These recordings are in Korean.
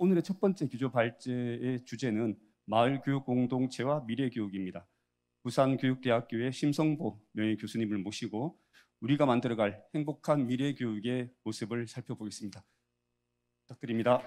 오늘의 첫 번째 기조 발제의 주제는 마을교육 공동체와 미래교육입니다. 부산교육대학교의 심성보 명예교수님을 모시고 우리가 만들어갈 행복한 미래교육의 모습을 살펴보겠습니다. 부탁드립니다.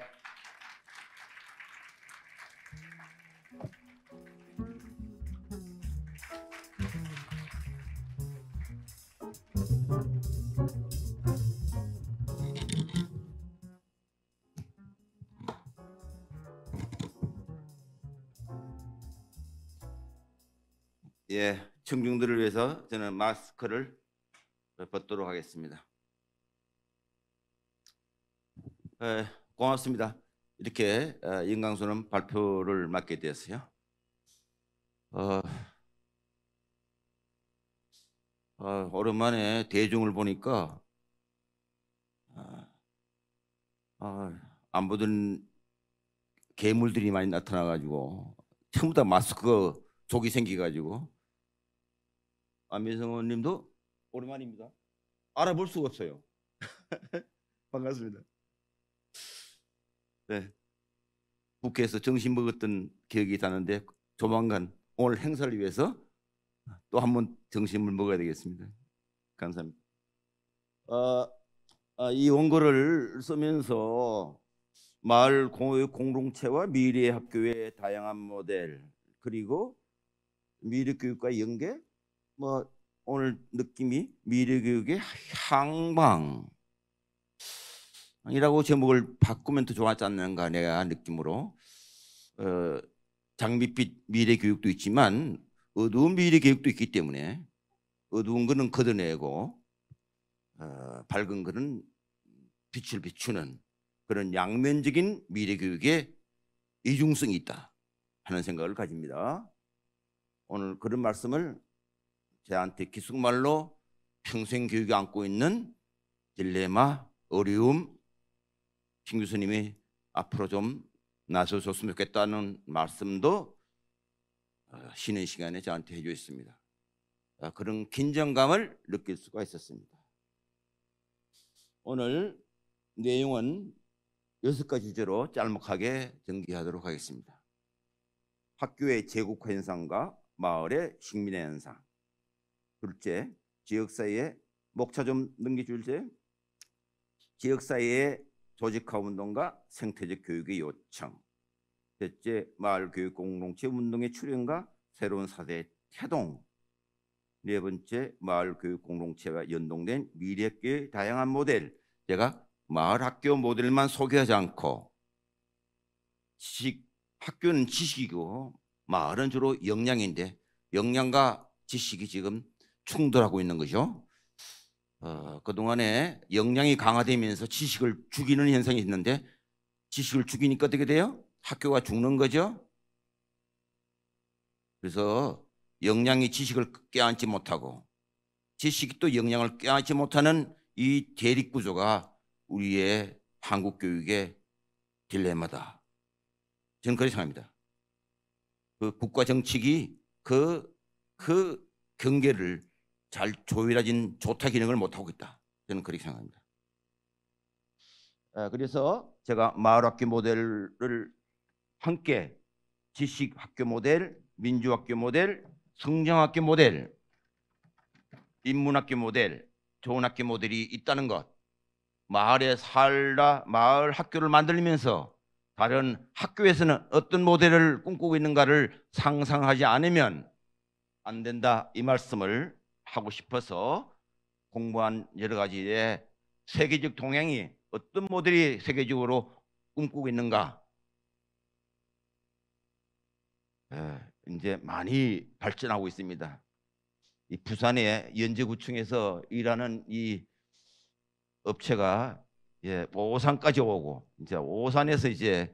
예, 청중들을 위해서 저는 마스크를 벗도록 하겠습니다. 고맙습니다. 이렇게 인강수는 발표를 맡게 되었어요. 오랜만에 대중을 보니까 안 보던 괴물들이 많이 나타나가지고 전부 다 마스크 족이 생겨가지고 안민성 의원님도 오랜만입니다. 알아볼 수가 없어요. 반갑습니다. 네, 국회에서 점심 먹었던 기억이 나는데 조만간 오늘 행사를 위해서 또 한 번 점심을 먹어야 되겠습니다. 감사합니다. 이 원고를 쓰면서 마을 공동체와 미래 학교의 다양한 모델 그리고 미래 교육과 연계 오늘 느낌이 미래 교육의 향방이라고 제목을 바꾸면 더 좋았지 않는가 내가 느낌으로 장밋빛 미래 교육도 있지만 어두운 미래 교육도 있기 때문에 어두운 거는 걷어내고 밝은 거는 빛을 비추는 그런 양면적인 미래 교육에 이중성이 있다 하는 생각을 가집니다. 오늘 그런 말씀을 저한테 기숙말로 평생 교육에 안고 있는 딜레마, 어려움 김 교수님이 앞으로 좀 나서줬으면 좋겠다는 말씀도 쉬는 시간에 저한테 해주셨습니다. 그런 긴장감을 느낄 수가 있었습니다. 오늘 내용은 6가지 주제로 짤막하게 전개하도록 하겠습니다. 학교의 제국화 현상과 마을의 식민화 현상. 둘째, 지역사회의 목차 좀 넘겨줄지. 지역사회의 조직화 운동과 생태적 교육의 요청. 셋째, 마을교육 공동체 운동의 출현과 새로운 사대의 태동. 네 번째, 마을교육 공동체가 연동된 미래학교의 다양한 모델. 제가 마을학교 모델만 소개하지 않고 학교는 지식이고 마을은 주로 역량인데 역량과 지식이 지금 충돌하고 있는 거죠. 그동안에 역량이 강화되면서 지식을 죽이는 현상이 있는데 지식을 죽이니까 어떻게 돼요? 학교가 죽는 거죠. 그래서 역량이 지식을 껴안지 못하고 지식이 또 역량을 껴안지 못하는 이 대립구조가 우리의 한국 교육의 딜레마다. 저는 그렇게 생각합니다. 그 국가 정책이 그 경계를 잘 조율하진 조타 기능을 못하고 있다. 저는 그렇게 생각합니다. 그래서 제가 마을학교 모델을 함께 지식학교 모델, 민주학교 모델, 성장학교 모델, 인문학교 모델, 좋은 학교 모델이 있다는 것, 마을에 살다 마을 학교를 만들면서 다른 학교에서는 어떤 모델을 꿈꾸고 있는가를 상상하지 않으면 안 된다 이 말씀을 하고 싶어서 공부한 여러 가지의 세계적 동향이 어떤 모델이 세계적으로 꿈꾸고 있는가 이제 많이 발전하고 있습니다. 이 부산의 연제구청에서 일하는 이 업체가 오산까지 오고 이제 오산에서 이제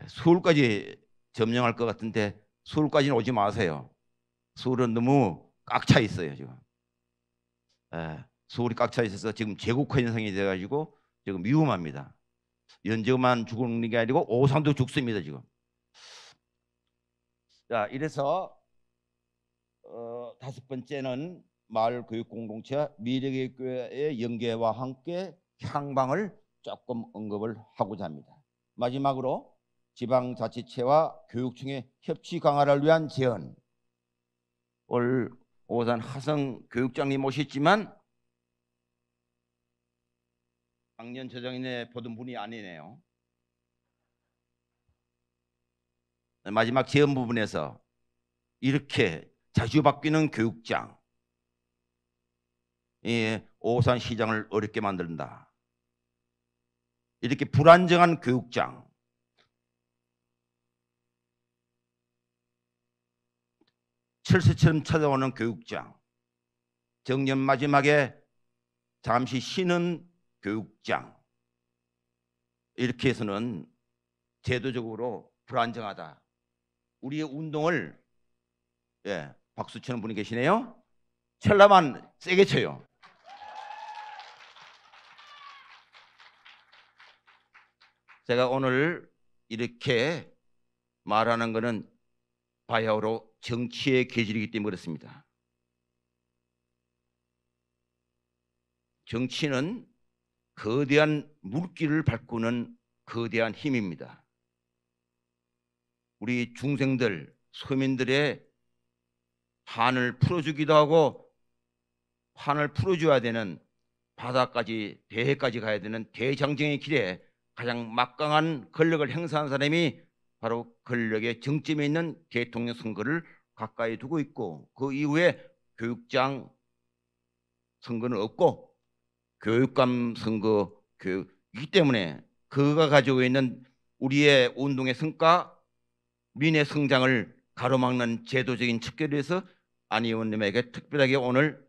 서울까지 점령할 것 같은데 서울까지는 오지 마세요. 서울은 너무 꽉 차 있어요 지금. 서울이 꽉 차 있어서 지금 제국화 현상이 돼가지고 지금 위험합니다. 연제만 죽는 게 아니고 오산도 죽습니다 지금. 자, 이래서 다섯 번째는 마을교육공동체와 미래교육의 연계와 함께 향방을 조금 언급을 하고자 합니다. 마지막으로 지방자치체와 교육청의 협치 강화를 위한 제언. 오늘 오산 하성 교육장님 모셨지만 작년 저장인에 보던 분이 아니네요. 마지막 제언 부분에서 이렇게 자주 바뀌는 교육장, 오산시장을 어렵게 만든다. 이렇게 불안정한 교육장, 철새처럼 찾아오는 교육장, 정년 마지막에 잠시 쉬는 교육장, 이렇게 해서는 제도적으로 불안정하다. 우리의 운동을, 박수 치는 분이 계시네요. 첼라만 세게 쳐요. 제가 오늘 이렇게 말하는 것은 바야흐로 정치의 계절이기 때문에 그렇습니다. 정치는 거대한 물길을 바꾸는 거대한 힘입니다. 우리 중생들, 서민들의 한을 풀어주기도 하고 한을 풀어줘야 되는 바다까지, 대해까지 가야 되는 대장정의 길에 가장 막강한 권력을 행사한 사람이 바로 권력의 정점에 있는 대통령 선거를 가까이 두고 있고, 그 이후에 교육장 선거는 없고 교육감 선거이기 때문에 그가 가지고 있는 우리의 운동의 성과, 민의 성장을 가로막는 제도적인 척결에 대해서 안 의원님에게 특별하게 오늘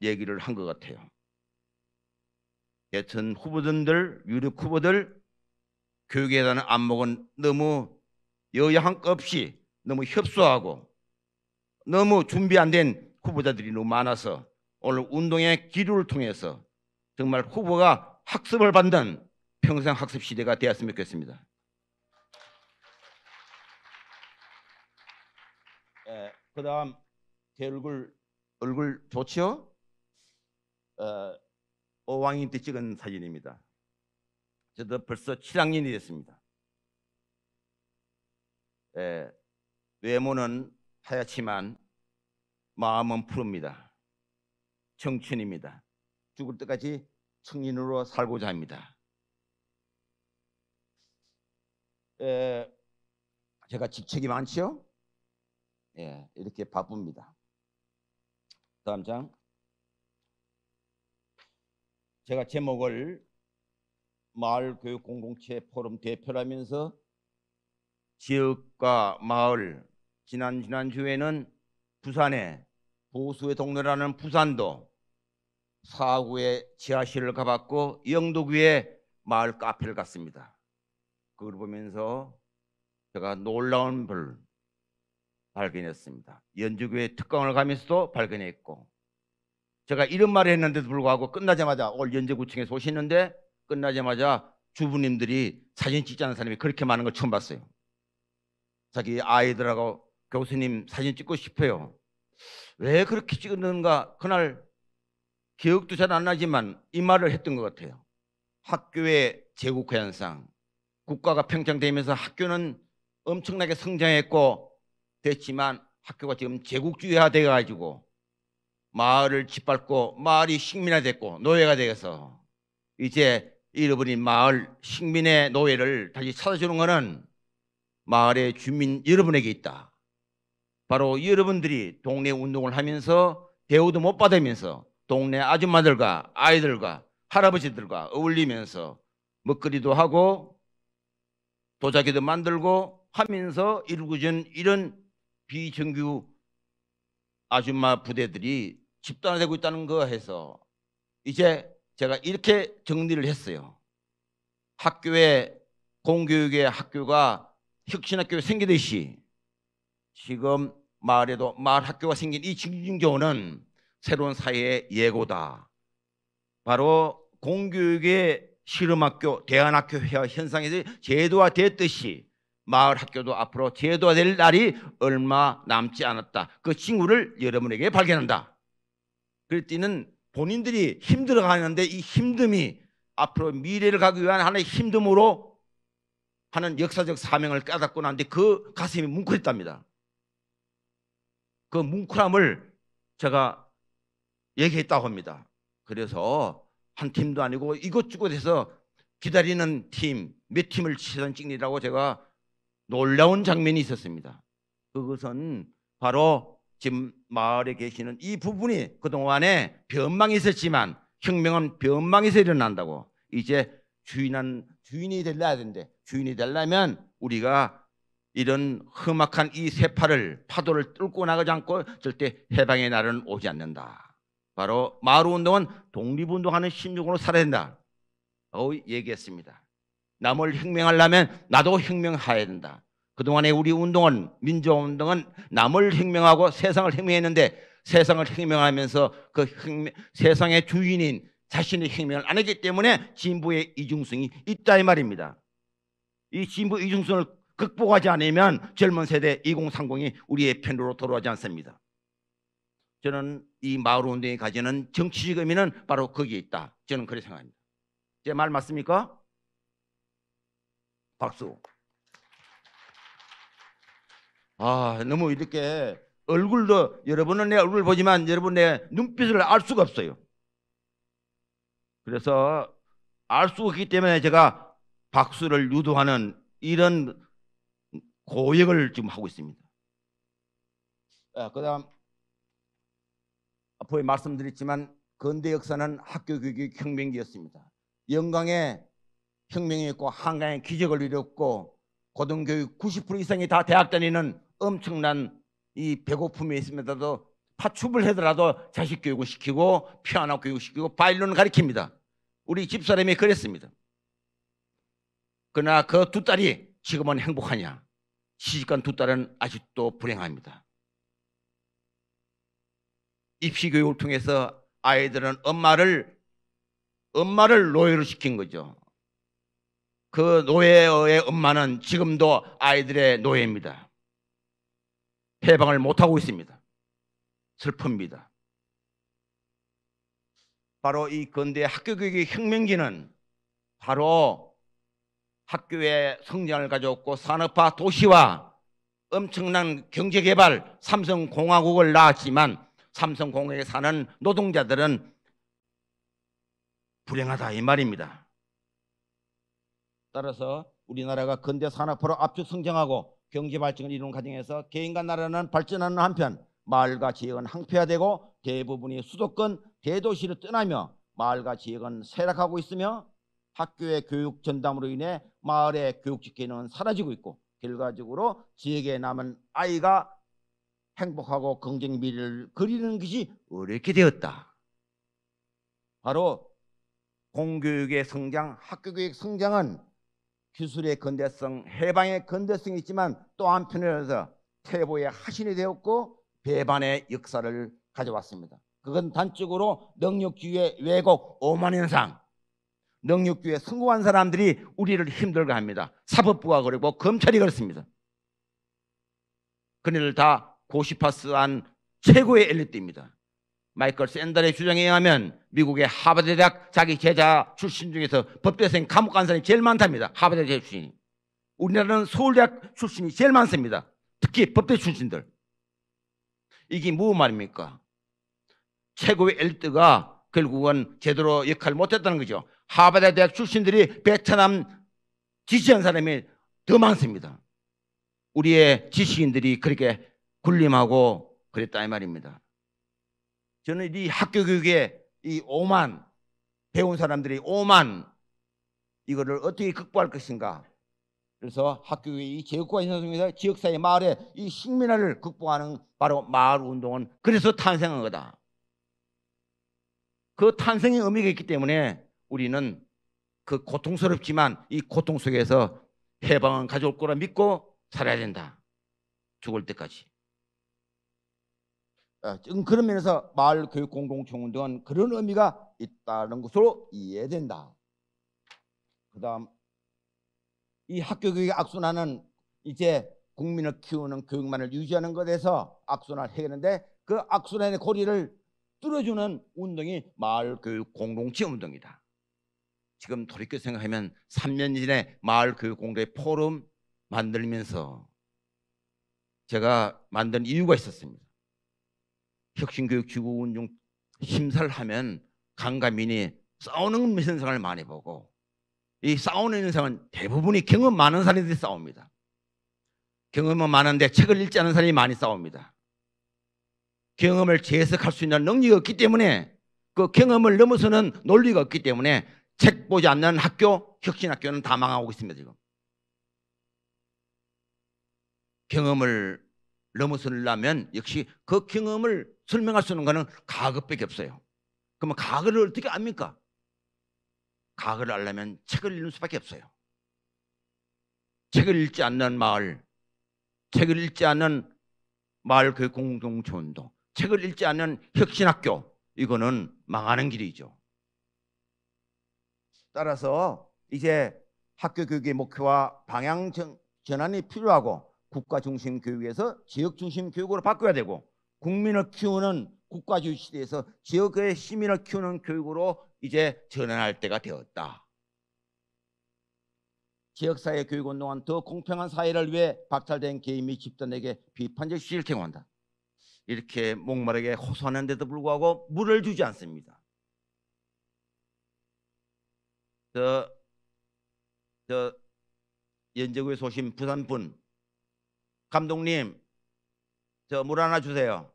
얘기를 한 것 같아요. 여튼 후보들, 유력 후보들 교육에 대한 안목은 너무 여야 한것 없이 너무 협소하고 너무 준비 안 된 후보자들이 너무 많아서 오늘 운동의 기류를 통해서 정말 후보가 학습을 받는 평생 학습 시대가 되었으면 좋겠습니다. 그 다음 제 얼굴 좋죠? 어왕이 때 찍은 사진입니다. 저도 벌써 7학년이 됐습니다. 외모는 하얗지만 마음은 푸릅니다. 청춘입니다. 죽을 때까지 청년으로 살고자 합니다. 제가 직책이 많죠? 이렇게 바쁩니다. 다음 장. 제가 제목을 마을교육 공동체 포럼 대표라면서 지역과 마을, 지난주에는 부산에 보수의 동네라는 부산도 사구에 지하실을 가봤고 영도구에 마을 카페를 갔습니다. 그걸 보면서 제가 놀라운 걸 발견했습니다. 연주교회 특강을 가면서도 발견했고, 제가 이런 말을 했는데도 불구하고 끝나자마자 오늘 연제구청에서 오시는데 끝나자마자 주부님들이 사진 찍자는 사람이 그렇게 많은 걸 처음 봤어요. 자기 아이들하고 교수님 사진 찍고 싶어요. 왜 그렇게 찍었는가 그날 기억도 잘 안 나지만 이 말을 했던 것 같아요. 학교의 제국화 현상, 국가가 평창되면서 학교는 엄청나게 성장했고 됐지만 학교가 지금 제국주의화 돼가지고 마을을 짓밟고 마을이 식민화됐고 노예가 되어서 이제 잃어버린 마을 식민의 노예를 다시 찾아주는 것은 마을의 주민 여러분에게 있다. 바로 여러분들이 동네 운동을 하면서 대우도 못 받으면서 동네 아줌마들과 아이들과 할아버지들과 어울리면서 먹거리도 하고 도자기도 만들고 하면서 이루어진 이런 비정규 아줌마 부대들이 집단화되고 있다는 거 해서 이제 제가 이렇게 정리를 했어요. 학교에 공교육의 학교가 혁신학교가 생기듯이 지금 마을에도 마을 학교가 생긴 이 징징조는 새로운 사회의 예고다. 바로 공교육의 실험학교, 대안학교 현상에서 제도화됐듯이 마을 학교도 앞으로 제도화될 날이 얼마 남지 않았다. 그 징후를 여러분에게 발견한다. 그럴 때는 본인들이 힘들어가는데 이 힘듦이 앞으로 미래를 가기 위한 하나의 힘듦으로 하는 역사적 사명을 깨닫고 나는데 그 가슴이 뭉클했답니다. 그 뭉클함을 제가 얘기했다고 합니다. 그래서 한 팀도 아니고 이곳저곳에서 기다리는 팀, 몇 팀을 시선 찍느라고 제가 놀라운 장면이 있었습니다. 그것은 바로 지금 마을에 계시는 이 부분이 그동안에 변망이 있었지만 혁명은 변망에서 일어난다고. 이제 주인이 되려야 되는데, 주인이 되려면 우리가 이런 험악한 이 세파를, 파도를 뚫고 나가지 않고 절대 해방의 날은 오지 않는다. 바로 마을운동은 독립운동하는 심정으로 살아야 된다 라고 얘기했습니다. 남을 혁명하려면 나도 혁명해야 된다. 그동안에 우리 운동은, 민주화운동은 남을 혁명하고 세상을 혁명했는데, 세상을 혁명하면서 그 세상의 주인인 자신의 혁명을 안 했기 때문에 진보의 이중성이 있다 이 말입니다. 이 진보 이중성을 극복하지 않으면 젊은 세대 2030이 우리의 편으로 돌아오지 않습니다. 저는 이 마을운동이 가지는 정치적 의미는 바로 거기에 있다. 저는 그렇게 생각합니다. 제 말 맞습니까? 박수. 너무 이렇게 얼굴도, 여러분은 내 얼굴 보지만 여러분 내 눈빛을 알 수가 없어요. 그래서 알 수가 없기 때문에 제가 박수를 유도하는 이런 고역을 지금 하고 있습니다. 그다음 앞으로 말씀드렸지만 근대 역사는 학교 교육의 혁명기였습니다. 영광의 혁명이었고 한강의 기적을 이뤘고 고등교육 90% 이상이 다 대학 다니는 엄청난 이 배고픔이 있음에도 파출부를 하더라도 자식 교육을 시키고 피아노 교육을 시키고 바이올린을 가르칩니다. 우리 집사람이 그랬습니다. 그러나 그 두 딸이 지금은 행복하냐? 시집간 두 딸은 아직도 불행합니다. 입시교육을 통해서 아이들은 엄마를 노예로 시킨 거죠. 그 노예의 엄마는 지금도 아이들의 노예입니다. 해방을 못하고 있습니다. 슬픕니다. 바로 이 근대 학교교육의 혁명기는 바로 학교의 성장을 가져왔고 산업화 도시와 엄청난 경제개발, 삼성공화국을 낳았지만 삼성공화국에 사는 노동자들은 불행하다 이 말입니다. 따라서 우리나라가 근대 산업화로 압축 성장하고 경제 발전을 이루는 과정에서 개인과 나라는 발전하는 한편 마을과 지역은 항폐화되고 대부분이 수도권 대도시를 떠나며 마을과 지역은 쇠락하고 있으며 학교의 교육 전담으로 인해 마을의 교육적 기능은 사라지고 있고 결과적으로 지역에 남은 아이가 행복하고 긍정 미래를 그리는 것이 어렵게 되었다. 바로 공교육의 성장, 학교교육 성장은 기술의 근대성, 해방의 근대성이 있지만 또 한편에서 퇴보의 하신이 되었고 배반의 역사를 가져왔습니다. 그건 단적으로 능력주의의 왜곡, 오만 현상, 능력주의에 성공한 사람들이 우리를 힘들게 합니다. 사법부가 그러고 검찰이 그렇습니다. 그들을 다 고시파스한 최고의 엘리트입니다. 마이클 샌델의 주장에 의하면 미국의 하버드 대학 자기 제자 출신 중에서 법대생 감옥 간 사람이 제일 많답니다. 하버드 대학 출신이. 우리나라는 서울대학 출신이 제일 많습니다. 특히 법대 출신들. 이게 뭐 말입니까? 최고의 엘리트가 결국은 제대로 역할을 못했다는 거죠. 하버드 대학 출신들이 베트남 지지한 사람이 더 많습니다. 우리의 지식인들이 그렇게 군림하고 그랬다 이 말입니다. 저는 이 학교 교육에 이 오만 배운 사람들이 오만 이거를 어떻게 극복할 것인가. 그래서 학교 교육이 제국화 현상에서 지역사회 마을의 이 식민화를 극복하는 바로 마을 운동은 그래서 탄생한 거다. 그 탄생의 의미가 있기 때문에 우리는 그 고통스럽지만 이 고통 속에서 해방은 가져올 거라 믿고 살아야 된다. 죽을 때까지. 그런 면에서 마을교육공동체운동은 그런 의미가 있다는 것으로 이해된다. 그 다음 이 학교교육의 악순환은 이제 국민을 키우는 교육만을 유지하는 것에서 악순환을 해결하는데 그 악순환의 고리를 뚫어주는 운동이 마을교육공동체 운동이다. 지금 돌이켜 생각하면 3년 전에 마을교육공동체 포럼 만들면서 제가 만든 이유가 있었습니다. 혁신교육지구운동 심사를 하면 강가민이 싸우는 현상을 많이 보고, 이 싸우는 현상은 대부분이 경험 많은 사람들이 싸웁니다. 경험은 많은데 책을 읽지 않은 사람이 많이 싸웁니다. 경험을 재해석할 수 있는 능력이 없기 때문에, 그 경험을 넘어서는 논리가 없기 때문에 책 보지 않는 학교, 혁신학교는 다 망하고 있습니다. 지금 경험을 넘어서려면 역시 그 경험을 설명할 수 있는 것은 과거밖에 없어요. 그러면 과거를 어떻게 압니까? 과거를 알려면 책을 읽는 수밖에 없어요. 책을 읽지 않는 마을, 책을 읽지 않는 마을교육 공동체 운동, 책을 읽지 않는 혁신학교, 이거는 망하는 길이죠. 따라서 이제 학교 교육의 목표와 방향 전환이 필요하고, 국가 중심 교육에서 지역 중심 교육으로 바꿔야 되고, 국민을 키우는 국가주의 시대에서 지역의 시민을 키우는 교육으로 이제 전환할 때가 되었다. 지역사회 교육운동은 더 공평한 사회를 위해 박탈된 개인 및 집단에게 비판적 시를 제공한다. 이렇게 목마르게 호소하는데도 불구하고 물을 주지 않습니다. 연제구에서 오신 부산분 감독님, 저 물 하나 주세요.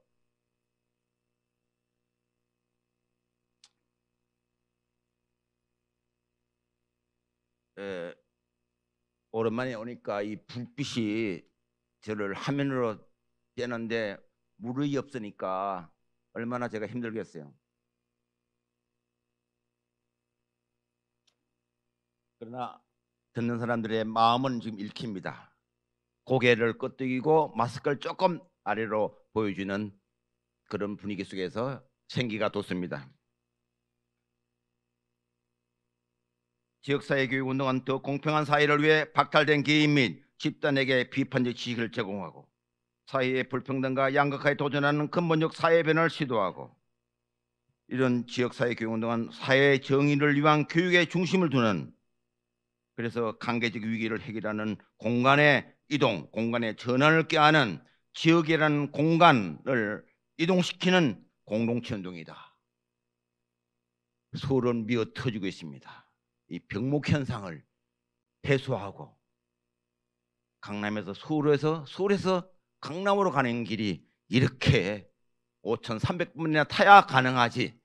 오랜만에 오니까 이 불빛이 저를 화면으로 떼는데 물이 없으니까 얼마나 제가 힘들겠어요. 그러나 듣는 사람들의 마음은 지금 읽힙니다. 고개를 끄덕이고 마스크를 조금 아래로 보여주는 그런 분위기 속에서 생기가 돋습니다. 지역사회 교육운동은 더 공평한 사회를 위해 박탈된 개인 및 집단에게 비판적 지식을 제공하고, 사회의 불평등과 양극화에 도전하는 근본적 사회 변화를 시도하고, 이런 지역사회 교육운동은 사회의 정의를 위한 교육의 중심을 두는, 그래서 강계적 위기를 해결하는 공간의 이동, 공간의 전환을 꾀하는 지역이라는 공간을 이동시키는 공동체 운동이다. 서울은 미어 터지고 있습니다. 이 병목 현상을 해소하고, 강남에서 서울에서 강남으로 가는 길이 이렇게 5,300분이나 타야 가능하지,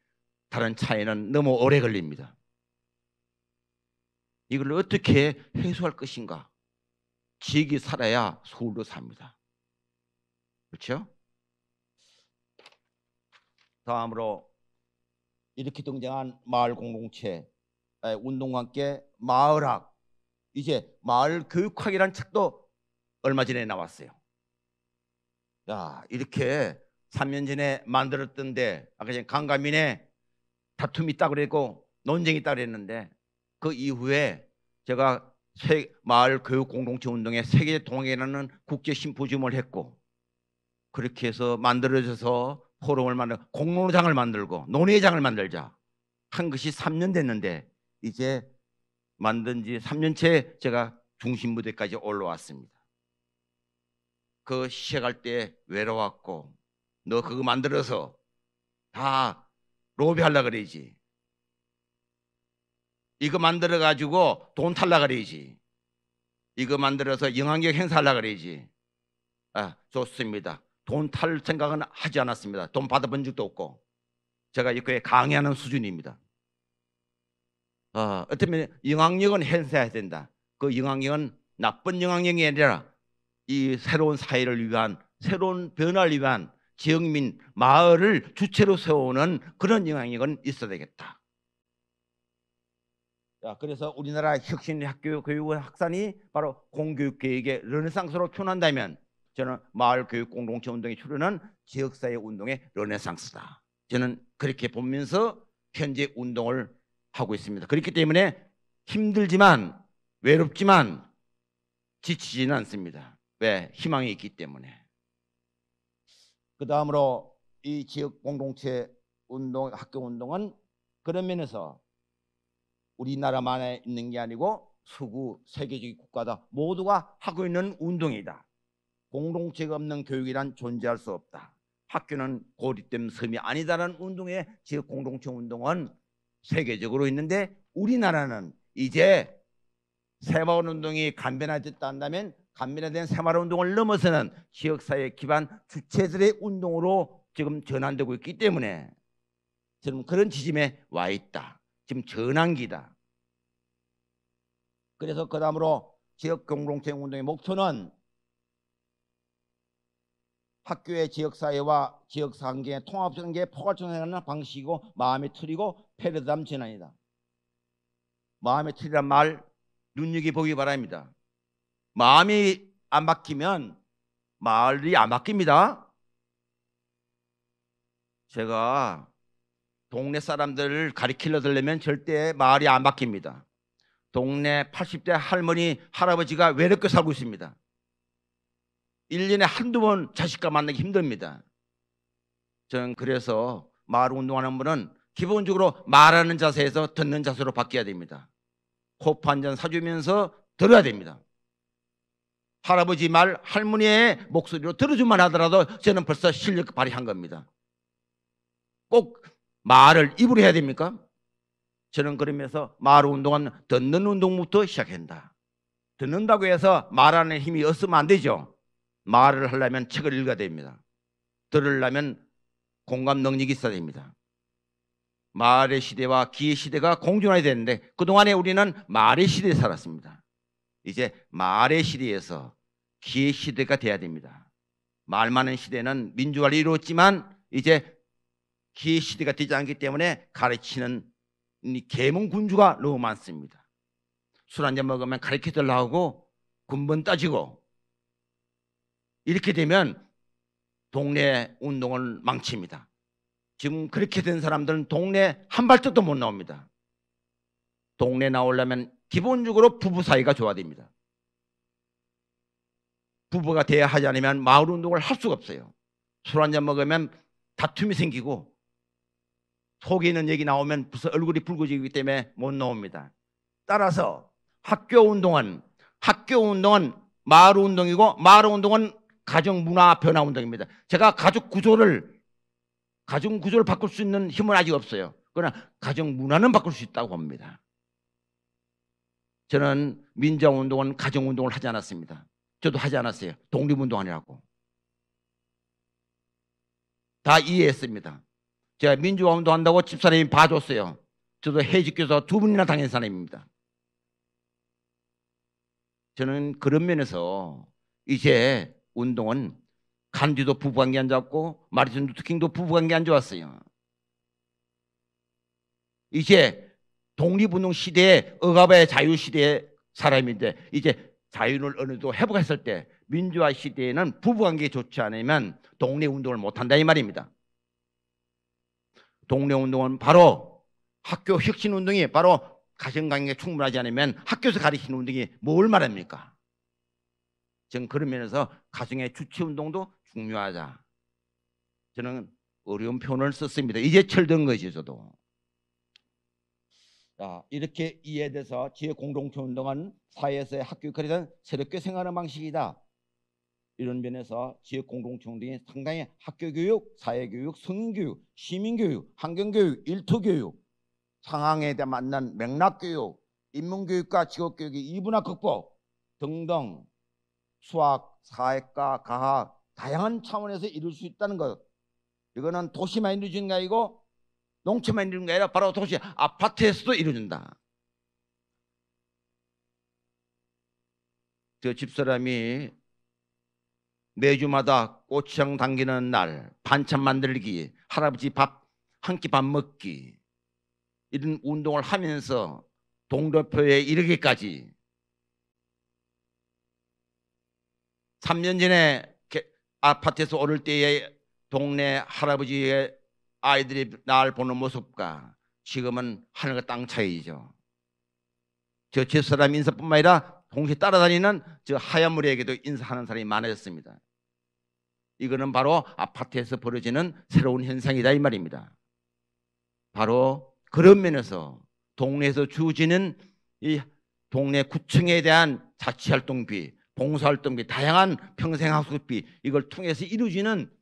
다른 차에는 너무 오래 걸립니다. 이걸 어떻게 해소할 것인가? 지역이 살아야 서울도 삽니다. 그렇죠? 다음으로 이렇게 등장한 마을 공동체 운동과 함께 마을학, 이제 마을 교육학이라는 책도 얼마 전에 나왔어요. 야, 이렇게 3년 전에 만들었던데, 아까 전에 강가민의 다툼이 있다고 그랬고 논쟁이 있다고 그랬는데, 그 이후에 제가 마을 교육 공동체 운동에 세계 동행이라는 국제 심포지움을 했고, 그렇게 해서 만들어져서 포럼을 만들고 공론장을 만들고 논의장을 만들자 한 것이 3년 됐는데, 이제 만든 지 3년째 제가 중심 무대까지 올라왔습니다. 그 시작할 때 외로웠고, 너 그거 만들어서 다 로비하려고 그러지, 이거 만들어 가지고 돈 탈려고 그러지, 이거 만들어서 영향력 행사하려고 그러지. 좋습니다. 돈 탈 생각은 하지 않았습니다. 돈 받아본 적도 없고, 제가 이렇게 강의하는 수준입니다. 어쩌면 영향력은 행사해야 된다. 그 영향력은 나쁜 영향력이 아니라 이 새로운 사회를 위한, 새로운 변화를 위한 지역민 마을을 주체로 세우는 그런 영향력은 있어야 되겠다. 그래서 우리나라 혁신학교 교육 확산이 바로 공교육 계획의 르네상스로 표현한다면, 저는 마을 교육 공동체 운동이 추구하는 지역사회 운동의 르네상스다. 저는 그렇게 보면서 현재 운동을 하고 있습니다. 그렇기 때문에 힘들지만, 외롭지만 지치지는 않습니다. 왜? 희망이 있기 때문에. 그 다음으로 이 지역 공동체 운동, 학교 운동은 그런 면에서 우리나라만에 있는 게 아니고 서구 세계적인 국가다 모두가 하고 있는 운동이다. 공동체가 없는 교육이란 존재할 수 없다. 학교는 고립된 섬이 아니다라는 운동의 지역 공동체 운동은 세계적으로 있는데 우리나라는 이제 새마을운동이 간변화됐다 한다면 간변화된 새마을운동을 넘어서는 지역사회 기반 주체들의 운동으로 지금 전환되고 있기 때문에 저는 그런 지점에 와 있다. 지금 전환기다. 그래서 그 다음으로 지역 공동체 운동의 목표는 학교의 지역사회와 지역사회의 통합관계의 포괄적인 방식이고 마음의 틀이고 패러다임 전환이다. 마음의 틀이란 말 눈여겨보기 바랍니다. 마음이 안 바뀌면 말이 안 바뀝니다. 제가 동네 사람들을 가리키려 들려면 절대 말이 안 바뀝니다. 동네 80대 할머니, 할아버지가 외롭게 살고 있습니다. 1년에 한두 번 자식과 만나기 힘듭니다. 저는 그래서 말 운동하는 분은 기본적으로 말하는 자세에서 듣는 자세로 바뀌어야 됩니다. 코프 한 잔 사주면서 들어야 됩니다. 할아버지 말, 할머니의 목소리로 들어주만 하더라도 저는 벌써 실력 발휘한 겁니다. 꼭 말을 입으로 해야 됩니까? 저는 그러면서 말 운동은 듣는 운동부터 시작한다. 듣는다고 해서 말하는 힘이 없으면 안 되죠. 말을 하려면 책을 읽어야 됩니다. 들으려면 공감 능력이 있어야 됩니다. 말의 시대와 기의 시대가 공존해야 되는데 그동안에 우리는 말의 시대에 살았습니다. 이제 말의 시대에서 기의 시대가 돼야 됩니다. 말 많은 시대는 민주화를 이루었지만 이제 기의 시대가 되지 않기 때문에 가르치는 계몽군주가 너무 많습니다. 술 한잔 먹으면 가르치들 나오고 군번 따지고 이렇게 되면 동네 운동을 망칩니다. 지금 그렇게 된 사람들은 동네 한 발짝도 못 나옵니다. 동네 나오려면 기본적으로 부부 사이가 좋아야 됩니다. 부부가 돼야 하지 않으면 마을 운동을 할 수가 없어요. 술 한잔 먹으면 다툼이 생기고 속에 있는 얘기 나오면 벌써 얼굴이 붉어지기 때문에 못 나옵니다. 따라서 학교 운동은 마을 운동이고 마을 운동은 가정 문화 변화 운동입니다. 제가 가족 구조를 바꿀 수 있는 힘은 아직 없어요. 그러나 가정 문화는 바꿀 수 있다고 봅니다. 저는 민주화 운동은 가정 운동을 하지 않았습니다. 저도 하지 않았어요. 독립운동하느라고. 다 이해했습니다. 제가 민주화 운동한다고 집사람이 봐줬어요. 저도 해직교사 2번이나 당한 사람입니다. 저는 그런 면에서 이제 운동은 간디도 부부관계 안 좋았고 마르틴 루터킹도 부부관계 안 좋았어요. 이제 독립운동 시대에 억압의 자유 시대의 사람인데 이제 자유를 어느 정도 회복했을 때 민주화 시대에는 부부관계 좋지 않으면 독립운동을 못한다 이 말입니다. 독립운동은 바로 학교 혁신운동이 바로 가정관계가 충분하지 않으면 학교에서 가르치는 운동이 뭘 말합니까? 저는 그런 면에서 가정의 주체운동도 중요하다. 저는 어려운 표현을 썼습니다. 이제 철든 거죠 저도. 자, 이렇게 이해돼서 지역 공동체 운동은 사회에서의 학교 역할이든 새롭게 생각하는 방식이다. 이런 면에서 지역 공동체 운동이 상당히 학교교육, 사회교육, 성인교육, 시민교육, 환경교육, 일터교육, 상황에 대한 맞는 맥락교육, 인문교육과 직업교육의 이분화 극복 등등 수학, 사회과, 과학 다양한 차원에서 이룰 수 있다는 것. 이거는 도시만 이루어지는 게 아니고 농촌만 이루어지는 게 아니라 바로 도시 아파트에서도 이루어진다. 저 집사람이 매주마다 고추장 당기는 날, 반찬 만들기, 할아버지 한 끼 밥 먹기 이런 운동을 하면서 동료표에 이르기까지 3년 전에 아파트에서 오를 때의 동네 할아버지의 아이들이 날 보는 모습과 지금은 하늘과 땅 차이죠. 저 집사람 인사뿐만 아니라 동시에 따라다니는 저 하얀 머리에게도 인사하는 사람이 많아졌습니다. 이거는 바로 아파트에서 벌어지는 새로운 현상이다 이 말입니다. 바로 그런 면에서 동네에서 주어지는 이 동네 구청에 대한 자치활동비, 봉사활동비, 다양한 평생학습비 이걸 통해서 이루어지는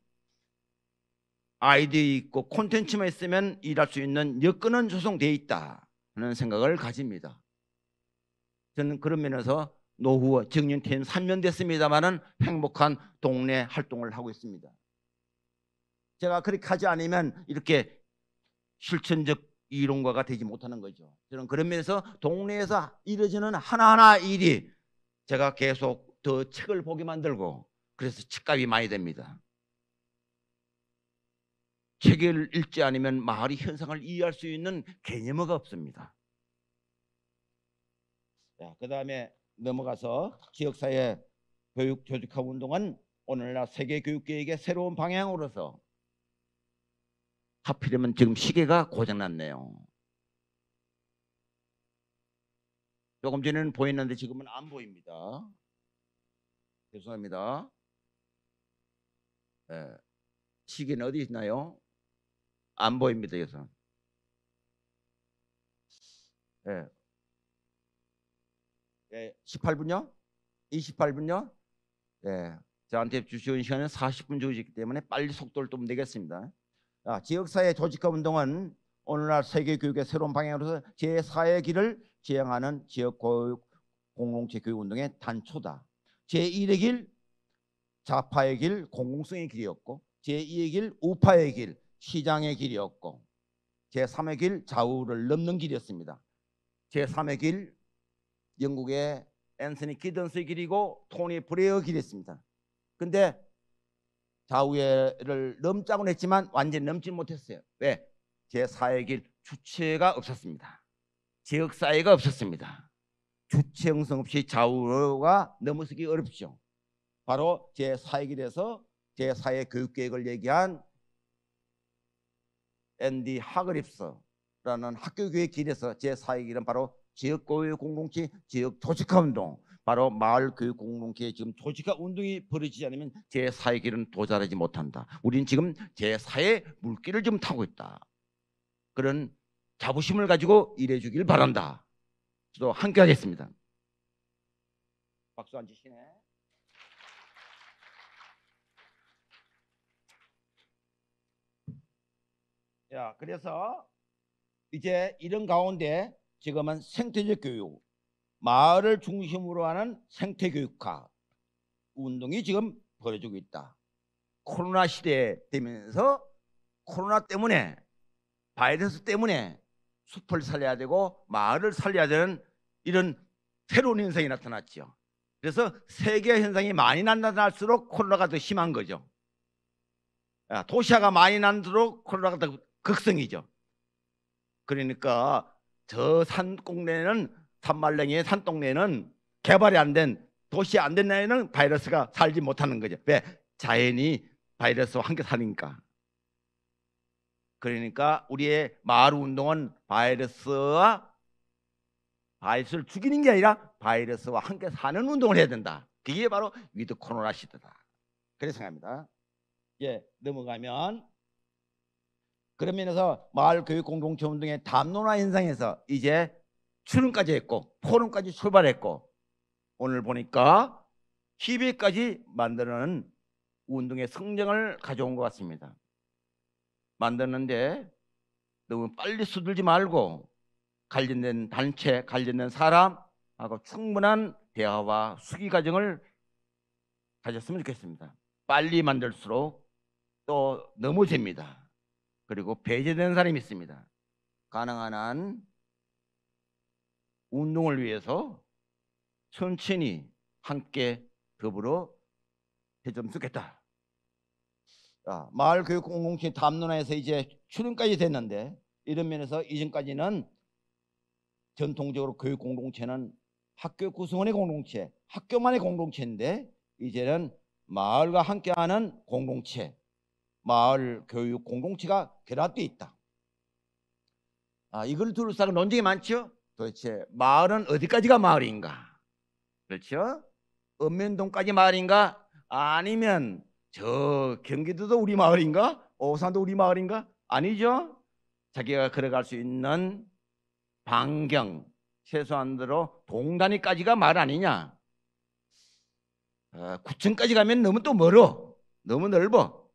아이디어 있고 콘텐츠만 있으면 일할 수 있는 여건은 조성되어 있다 하는 생각을 가집니다. 저는 그런 면에서 노후 정년퇴임 3년 됐습니다만은 행복한 동네 활동을 하고 있습니다. 제가 그렇게 하지 않으면 이렇게 실천적 이론가가 되지 못하는 거죠. 저는 그런 면에서 동네에서 이루어지는 하나하나 일이 제가 계속 더 책을 보게 만들고 그래서 책값이 많이 됩니다. 책을 읽지 않으면 마을의 현상을 이해할 수 있는 개념어가 없습니다. 그 다음에 넘어가서 지역사회 교육 조직화 운동은 오늘날 세계교육계획의 새로운 방향으로서 하필이면 지금 시계가 고장났네요. 조금 전에는 보였는데 지금은 안 보입니다. 죄송합니다. 시계는 어디 있나요? 안 보입니다. 여기서. 18분요? 28분요? 저한테 주시는 시간은 40분 주어지기 때문에 빨리 속도를 좀 내겠습니다. 지역사회 조직화 운동은 오늘날 세계교육의 새로운 방향으로서 제4의 길을 지향하는 지역교육 공동체 교육운동의 단초다. 제1의 길, 좌파의 길, 공공성의 길이었고 제2의 길, 우파의 길, 시장의 길이었고 제3의 길, 좌우를 넘는 길이었습니다. 제3의 길, 영국의 앤서니 기던스의 길이고 토니 브레어 길이었습니다. 근데 좌우를 넘자고는 했지만 완전히 넘지 못했어요. 왜? 제4의 길 주체가 없었습니다. 지역사회가 없었습니다. 주체 형성 없이 좌우가 넘어서기 어렵죠. 바로 제4의 길에서 제4의 교육계획을 얘기한 앤디 하그립스라는 학교교육 길에서 제4의 길은 바로 지역교육 공동체 지역 조직화 운동, 바로 마을교육 공동체 지금 조직화 운동이 벌어지지 않으면 제4의 길은 도달하지 못한다. 우리는 지금 제4의 물길을 좀 타고 있다. 그런 자부심을 가지고 일해 주길 바란다. 저도 함께 하겠습니다. 박수 안 치시네. 그래서 이제 이런 가운데 지금은 생태적 교육, 마을을 중심으로 하는 생태교육화 운동이 지금 벌어지고 있다. 코로나 시대에 되면서 코로나 때문에 바이러스 때문에 숲을 살려야 되고 마을을 살려야 되는 이런 새로운 현상이 나타났죠. 그래서 세계 현상이 많이 나타날수록 코로나가 더 심한 거죠. 도시화가 많이 난수록 코로나가 더 극성이죠. 그러니까 저 산동네는 산말랭이의 산동네는 개발이 안 된 도시 안 된 데에는 바이러스가 살지 못하는 거죠. 왜? 자연이 바이러스와 함께 사니까. 그러니까 우리의 마을 운동은 바이러스를 죽이는 게 아니라 바이러스와 함께 사는 운동을 해야 된다. 그게 바로 위드 코로나 시대다. 그래서 생각합니다. 넘어가면 그런 면에서 마을교육 공동체 운동의 담론화 현상에서 이제 출연까지 했고 포럼까지 출발했고 오늘 보니까 협의까지 만드는 운동의 성장을 가져온 것 같습니다. 만드는데 너무 빨리 서둘지 말고 관련된 단체, 관련된 사람하고 충분한 대화와 수기 과정을 가졌으면 좋겠습니다. 빨리 만들수록 또 넘어집니다. 그리고 배제되는 사람이 있습니다. 가능한 한 운동을 위해서 천천히 함께 더불어 해줬으면 좋겠다. 마을교육 공동체 담론화에서 이제 출연까지 됐는데 이런 면에서 이전까지는 전통적으로 교육 공동체는 학교 구성원의 공동체, 학교만의 공동체인데 이제는 마을과 함께하는 공동체, 마을 교육 공동체가 결합되어 있다. 이걸 둘러싸고 논쟁이 많죠. 도대체 마을은 어디까지가 마을인가? 그렇죠? 읍면동까지 마을인가? 아니면 저 경기도도 우리 마을인가? 오산도 우리 마을인가? 아니죠. 자기가 걸어갈 수 있는 반경 최소한으로 동단위까지가 말 아니냐. 9층까지 가면 너무 또 멀어. 너무 넓어.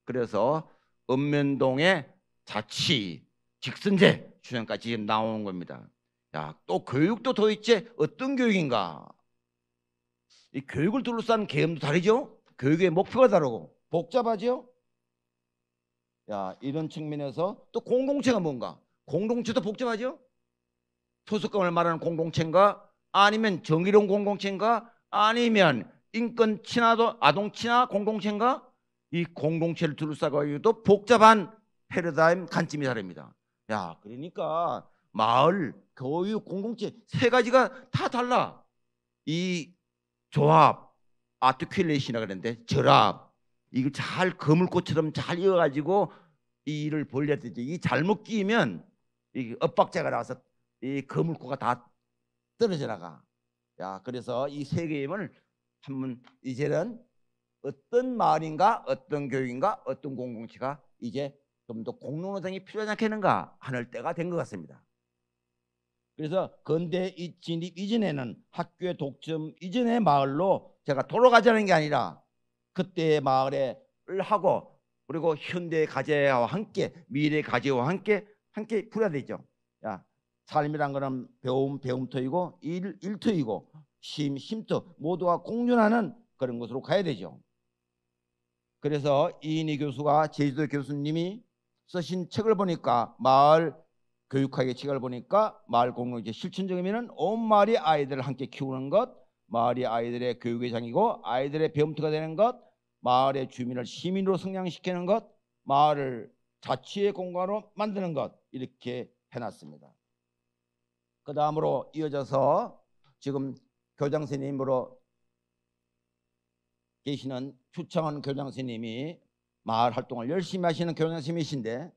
그래서 읍면동의 자치, 직선제 추진까지 지금 나오는 겁니다. 야, 또 교육도 도대체 어떤 교육인가? 이 교육을 둘러싼 개념도 다르죠? 교육의 목표가 다르고 복잡하죠? 야, 이런 측면에서 또 공동체가 뭔가? 공동체도 복잡하죠? 소속감을 말하는 공동체인가? 아니면 정의로운 공동체인가? 아니면 인권 친화도 아동 친화 공동체인가? 이 공동체를 둘러싸고도 복잡한 패러다임 관점이 다릅니다. 야, 그러니까 마을, 교육, 공동체 세 가지가 다 달라. 이 조합, 아티큘레이션이라고 그러는데 결합, 이걸 잘 거물꽃처럼 잘 이어가지고 이 일을 벌려야 되죠. 이 잘못 끼면 이 엇박자가 나와서 이 거물꽃가 다 떨어져 나가. 야, 그래서 이 세 개임을 한번 이제는 어떤 마을인가, 어떤 교육인가, 어떤 공동체가 이제 좀 더 공론화장이 필요하지 않겠는가 하는 때가 된 것 같습니다. 그래서 근대 진입 이전에는 학교의 독점 이전의 마을로 제가 돌아가자는 게 아니라 그때의 마을을 하고 그리고 현대의 가제와 함께 미래의 가제와 함께 풀어야 되죠. 야, 삶이란 거는 배움터이고 일터이고 쉼터 모두가 공존하는 그런 곳으로 가야 되죠. 그래서 이인희 교수가 제주도 교수님이 쓰신 책을 보니까 마을 교육학의 책을 보니까 마을 공동체 실천적이면은 온 마을의 아이들을 함께 키우는 것, 마을의 아이들의 교육의 장이고 아이들의 배움터가 되는 것, 마을의 주민을 시민으로 성장시키는 것, 마을을 자치의 공간으로 만드는 것 이렇게 해놨습니다. 그 다음으로 이어져서 지금 교장 선생님으로 계시는 추창원 교장 선생님이 마을 활동을 열심히 하시는 교장 선생님이신데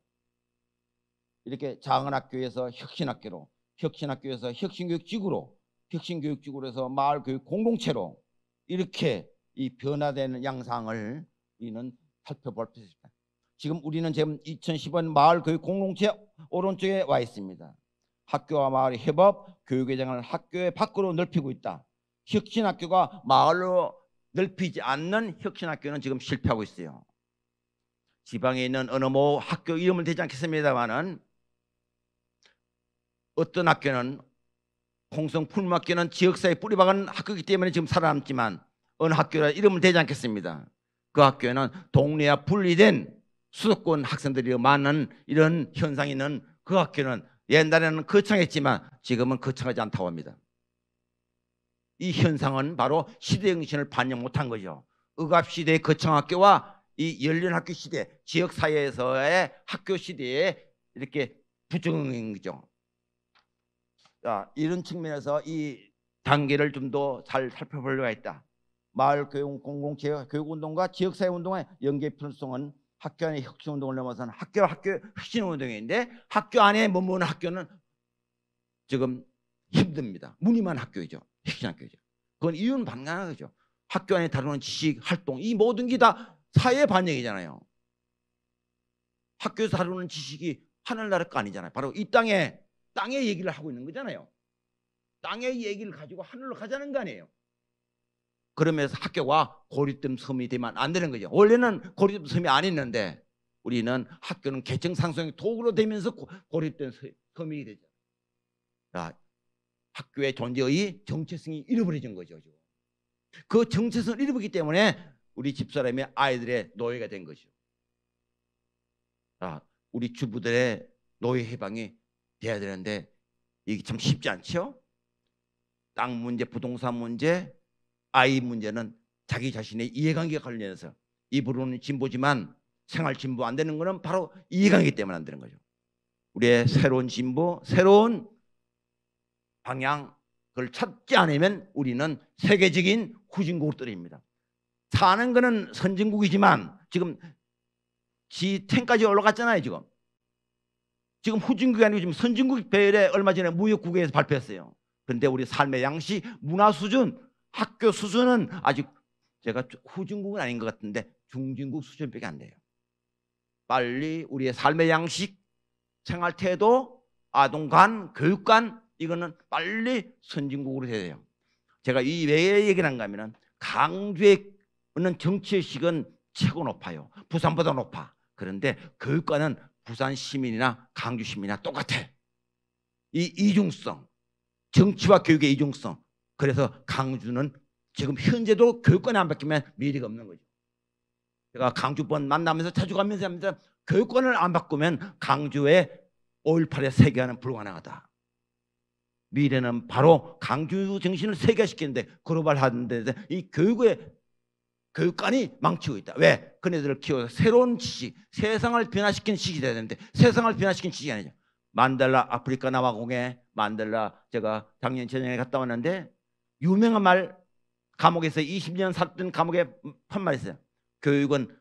이렇게 작은 학교에서 혁신학교로, 혁신학교에서 혁신교육지구로, 혁신교육지구로서 마을교육 공동체로 이렇게 이 변화되는 양상을 우리는 살펴볼 수 있습니다. 지금 우리는 지금 2015년 마을교육 공동체 오른쪽에 와 있습니다. 학교와 마을의 협업, 교육의 장을 학교의 밖으로 넓히고 있다. 혁신학교가 마을로 넓히지 않는 혁신학교는 지금 실패하고 있어요. 지방에 있는 어느 뭐 학교 이름은 되지 않겠습니다만은 어떤 학교는 홍성풀무학교는 지역사회에 뿌리박은 학교이기 때문에 지금 살아남지만 어느 학교라 이름은 되지 않겠습니다. 그 학교에는 동네와 분리된 수도권 학생들이 많은 이런 현상이 있는 그 학교는 옛날에는 거창했지만 지금은 거창하지 않다고 합니다. 이 현상은 바로 시대 정신을 반영 못한 거죠. 억압시대의 거창학교와 이 열린학교 시대, 지역사회에서의 학교 시대에 이렇게 부정인 거죠. 자, 이런 측면에서 이 단계를 좀 더 잘 살펴볼 필요가 있다. 마을 교육 공동체 교육운동과 지역사회운동의 연계 필요성은 학교 안의 혁신운동을 넘어서는 학교 혁신운동인데 학교 안에 머무는 학교는 지금 힘듭니다. 무늬만 학교이죠. 혁신학교죠. 그건 이유는 반강한 거죠. 학교 안에 다루는 지식, 활동 이 모든 게 다 사회 반영이잖아요. 학교에서 다루는 지식이 하늘나라 거 아니잖아요. 바로 이 땅의 얘기를 하고 있는 거잖아요. 땅의 얘기를 가지고 하늘로 가자는 거 아니에요. 그러면서 학교가 고립된 섬이 되면 안 되는 거죠. 원래는 고립된 섬이 아니었는데 우리는 학교는 계층 상승의 도구로 되면서 고립된 섬이 되죠. 자, 학교의 존재의 정체성이 잃어버려진 거죠. 그 정체성을 잃어버리기 때문에 우리 집사람의 아이들의 노예가 된 거죠. 자, 우리 주부들의 노예 해방이 돼야 되는데 이게 참 쉽지 않죠. 땅 문제, 부동산 문제, 아이 문제는 자기 자신의 이해관계가 관련해서 입으로는 진보지만 생활 진보 안 되는 거는 바로 이해관계 때문에 안 되는 거죠. 우리의 새로운 진보, 새로운 방향 그걸 찾지 않으면 우리는 세계적인 후진국으로 떨어집니다. 사는 거는 선진국이지만 지금 G10까지 올라갔잖아요. 지금 후진국이 아니고 지금 선진국 배열에 얼마 전에 무역국에서 발표했어요. 그런데 우리 삶의 양식, 문화 수준, 학교 수준은 아직 제가 후진국은 아닌 것 같은데 중진국 수준밖에 안 돼요. 빨리 우리의 삶의 양식, 생활 태도, 아동관, 교육관, 이거는 빨리 선진국으로 돼야 돼요. 제가 이 왜 얘기를 한가 하면은 강주에 있는 정치의식은 최고 높아요. 부산보다 높아. 그런데 교육관은 부산 시민이나 강주 시민이나 똑같아. 이 이중성, 정치와 교육의 이중성. 그래서 강주는 지금 현재도 교육권이 안 바뀌면 미래가 없는 거죠. 제가 강주번 만나면서 자주 가면서 합니다. 교육권을 안 바꾸면 강주의 5.18의 세계화는 불가능하다. 미래는 바로 강주 정신을 세계화시키는데 글로벌 하는데 이 교육관이 망치고 있다. 왜? 그네들을 키워서 새로운 지식, 세상을 변화시키는 지식이 돼야 되는데 세상을 변화시키는 지식이 아니죠. 만델라 아프리카 남아공에 만델라 제가 작년 저녁에 갔다 왔는데 유명한 말 감옥에서 20년 살던 감옥에 한 말 있어요. 교육은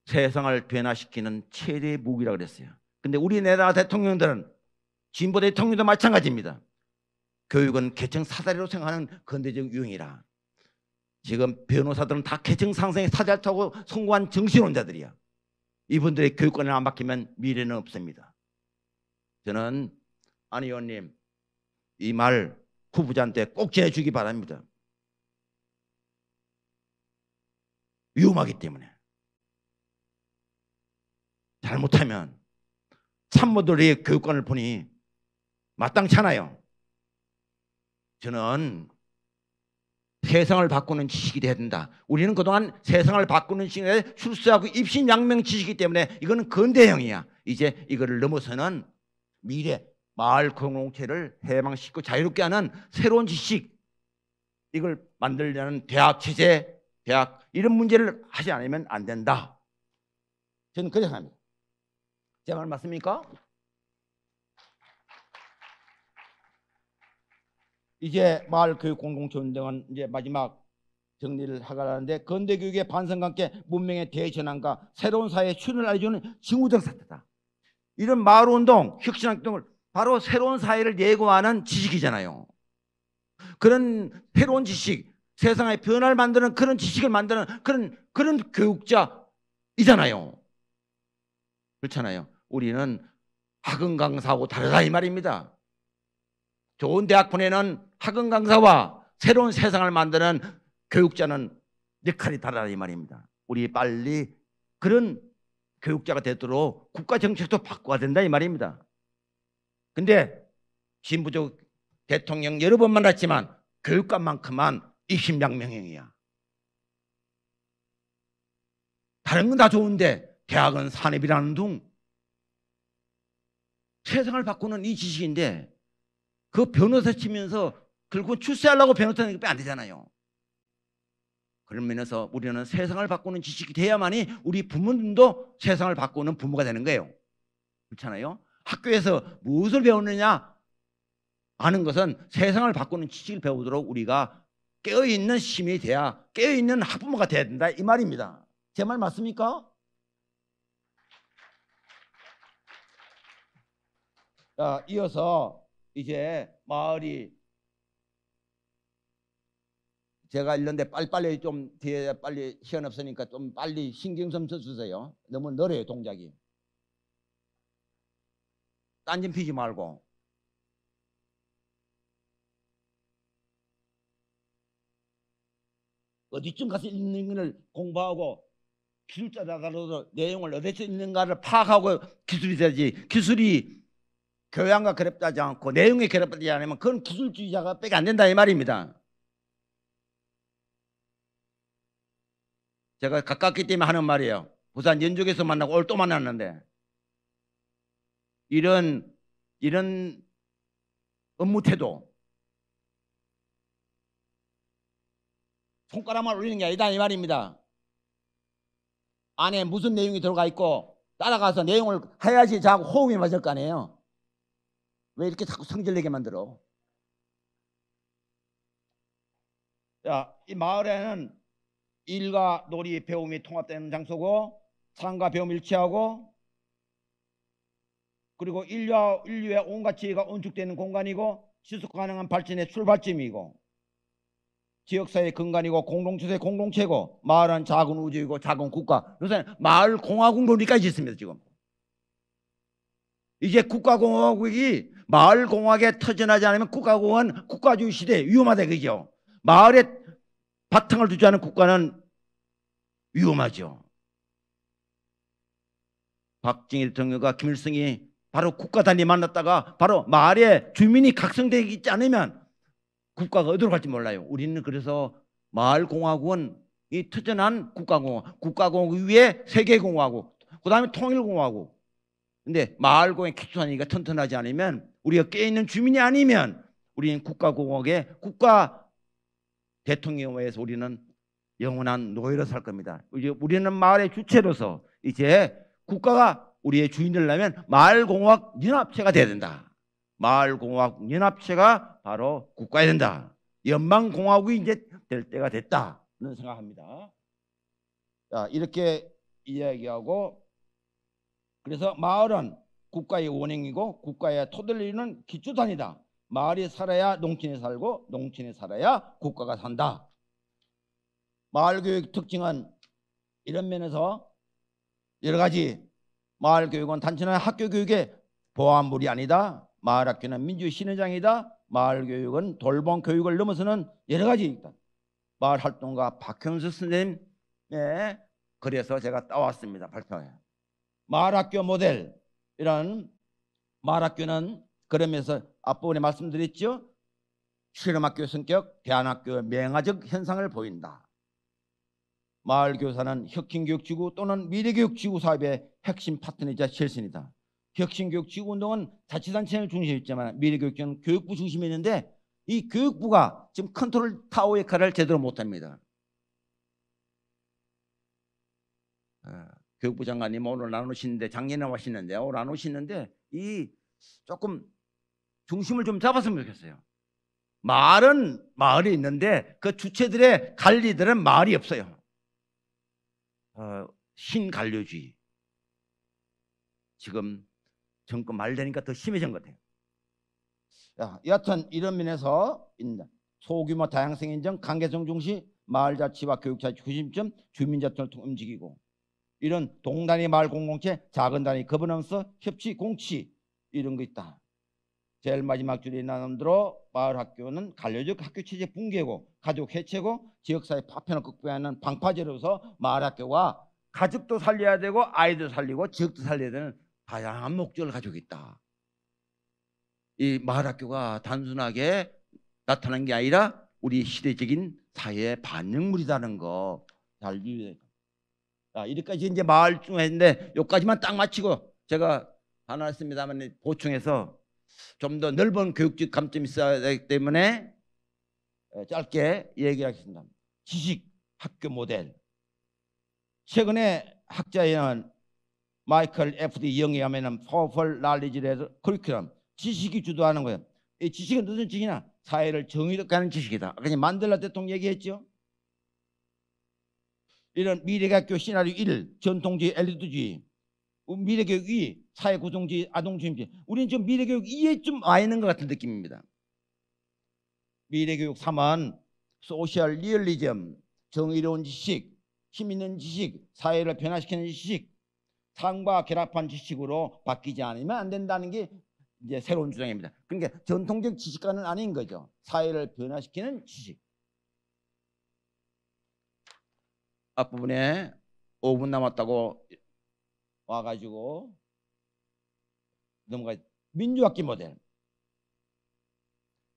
세상을 변화시키는 최대의 무기라고 그랬어요. 근데 우리나라 대통령들은 진보 대통령도 마찬가지입니다. 교육은 계층 사다리로 생각하는 근대적 유형이라. 지금 변호사들은 다 계층 상승에 사다리 타고 성공한 정신론자들이야. 이분들의 교육권을 안 바뀌면 미래는 없습니다. 저는 안 의원님 이 말 후보자한테 꼭 전해주기 바랍니다. 위험하기 때문에. 잘못하면 참모들의 교육관을 보니 마땅치 않아요. 저는 세상을 바꾸는 지식이 돼야 된다. 우리는 그동안 세상을 바꾸는 지식에 출세하고 입신양명 지식이기 때문에 이거는 근대형이야. 이제 이거를 넘어서는 미래 마을 공동체를 해방시키고 자유롭게 하는 새로운 지식, 이걸 만들려는 대학 체제, 대학 이런 문제를 하지 않으면 안 된다. 저는 그렇게 생각합니다. 제 말 맞습니까? 이제 마을교육 공동체 운동은 이제 마지막 정리를 하려는데 근대교육의 반성과 함께 문명의 대전환과 새로운 사회의 출현을 알려주는 징후적 사태다. 이런 마을운동, 혁신활동을 바로 새로운 사회를 예고하는 지식이잖아요. 그런 새로운 지식, 세상의 변화를 만드는 그런 지식을 만드는 그런 교육자이잖아요. 그렇잖아요. 우리는 학원 강사하고 다르다 이 말입니다. 좋은 대학 보내는 학원 강사와 새로운 세상을 만드는 교육자는 역할이 다르다 이 말입니다. 우리 빨리 그런 교육자가 되도록 국가 정책도 바꿔야 된다 이 말입니다. 근데 진보적 대통령 여러 번 만났지만 교육관만큼만 입신양명형이야. 다른 건 다 좋은데 대학은 산업이라는 둥 세상을 바꾸는 이 지식인데 그 변호사 치면서 결국 출세하려고 변호사 하는 게 안 되잖아요. 그런 면에서 우리는 세상을 바꾸는 지식이 돼야만이 우리 부모님도 세상을 바꾸는 부모가 되는 거예요. 그렇잖아요. 학교에서 무엇을 배우느냐 아는 것은 세상을 바꾸는 지식을 배우도록 우리가 깨어있는 시민이 돼야 깨어있는 학부모가 돼야 된다 이 말입니다. 제 말 맞습니까? 자, 이어서 이제 마을이 제가 이런데 빨리빨리 좀 뒤에 빨리 시간 없으니까 좀 빨리 신경 좀 써주세요. 너무 느려요 동작이. 딴짓 피지 말고. 어디쯤 가서 읽는 걸 공부하고 기술자라도 내용을 어디서 읽는가를 파악하고 기술이 되지. 기술이 교양과 결합되지 않고 내용에 결합되지 않으면 그건 기술주의자가 빼게 안 된다 이 말입니다. 제가 가깝기 때문에 하는 말이에요. 부산 연족에서 만나고 오늘 또 만났는데 이런 업무 태도 손가락만 올리는 게 아니다 이 말입니다. 안에 무슨 내용이 들어가 있고 따라가서 내용을 해야지 자꾸 호흡이 맞을 거 아니에요. 왜 이렇게 자꾸 성질내게 만들어? 자, 이 마을에는 일과 놀이, 배움이 통합되는 장소고 삶과 배움이 일치하고 그리고 인류의 온갖 지혜가 온축되는 공간이고 지속 가능한 발전의 출발점이고 지역사회의 근간이고 공동체의 공동체고 마을은 작은 우주이고 작은 국가. 요새 마을 공화국 논리까지 있습니다 지금. 이제 국가공화국이 마을공화국에 터전하지 않으면 국가공화국은 국가주의 시대에 위험하다 그죠. 마을에 바탕을 두지 않은 국가는 위험하죠. 박정희 대통령과 김일성이 바로 국가 단위 만났다가 바로 마을에 주민이 각성되기 있지 않으면 국가가 어디로 갈지 몰라요. 우리는 그래서 마을공화국은 이 터전한 국가공화국, 국가공화국 위에 세계공화국, 그 다음에 통일공화국. 근데 마을공화국의 기초단위가 튼튼하지 않으면, 우리가 깨어있는 주민이 아니면 우리는 국가공화국의 국가 대통령에서 우리는 영원한 노예로 살 겁니다. 이제 우리는 마을의 주체로서 이제 국가가 우리의 주인이 되려면 마을공화국 연합체가 돼야 된다. 마을공화국 연합체가 바로 국가야 된다. 연방공화국이 이제 될 때가 됐다는 생각합니다. 자, 이렇게 이야기하고, 그래서 마을은 국가의 원행이고 국가의 토대를 이루는 기초단위다. 마을이 살아야 농촌이 살고 농촌이 살아야 국가가 산다. 마을교육 특징은 이런 면에서 여러 가지. 마을교육은 단순한 학교교육의 보완물이 아니다. 마을학교는 민주의 신의장이다. 마을교육은 돌봄 교육을 넘어서는 여러 가지 있다. 마을활동가 박형수 선생님의 글에서 제가 따왔습니다. 발표에. 마을학교 모델, 이런 마을학교는 그러면서 앞부분에 말씀드렸죠. 실험학교 성격, 대안학교의 맹아적 현상을 보인다. 마을교사는 혁신교육지구 또는 미래교육지구 사업의 핵심 파트너이자 실선이다. 혁신교육지구운동은 자치단체를 중심했지만 미래교육지구는 교육부 중심이 있는데, 이 교육부가 지금 컨트롤 타워 역할을 제대로 못합니다. 교육부 장관님 오늘 안 오시는데, 작년에 오시는데 오늘 안 오시는데, 이 조금 중심을 좀 잡았으면 좋겠어요. 마을은 마을이 있는데 그 주체들의 관리들은 마을이 없어요. 신관료주의. 지금 정권 말 되니까 더 심해진 것 같아요. 여하튼 이런 면에서 소규모 다양성 인정, 관계성 중시, 마을자치와 교육자치 중심점, 주민자치를 움직이고, 이런 동단위 마을 공동체, 작은 단위 거버넌스, 협치, 공치, 이런 거 있다. 제일 마지막 줄에 나눈 대로 마을학교는 관료적 학교체제 붕괴고 가족 해체고 지역사회 파편을 극복하는 방파제로서 마을학교가 가족도 살려야 되고 아이도 살리고 지역도 살려야 되는 다양한 목적을 가지고 있다. 이 마을학교가 단순하게 나타난 게 아니라 우리 시대적인 사회의 반영물이라는 거 잘 이해해야 돼요. 자, 이렇게까지 이제 마을 중에 했는데 여기까지만 딱 마치고 제가 하나 했습니다만 보충해서 좀 더 넓은 교육적 감점이 있어야 되기 때문에 짧게 얘기하겠습니다. 지식 학교 모델. 최근에 학자인 마이클 F.D. 영에 하면은 Powerful Knowledge 커리큘럼, 지식이 주도하는 거예요. 이 지식은 무슨 지식이냐? 사회를 정의롭게 하는 지식이다. 그냥 만델라 대통령 얘기했죠. 이런 미래학교 시나리오 1, 전통주의 엘리트주의, 미래교육 2, 사회구성주의, 아동주의주의. 우리는 좀 미래교육 2에 좀 와 있는 것 같은 느낌입니다. 미래교육 3은 소셜 리얼리즘, 정의로운 지식, 힘있는 지식, 사회를 변화시키는 지식, 삶과 결합한 지식으로 바뀌지 않으면 안 된다는 게 이제 새로운 주장입니다. 그러니까 전통적 지식과는 아닌 거죠. 사회를 변화시키는 지식. 앞부분에 5분 남았다고 와가지고 넘어가. 민주학기 모델.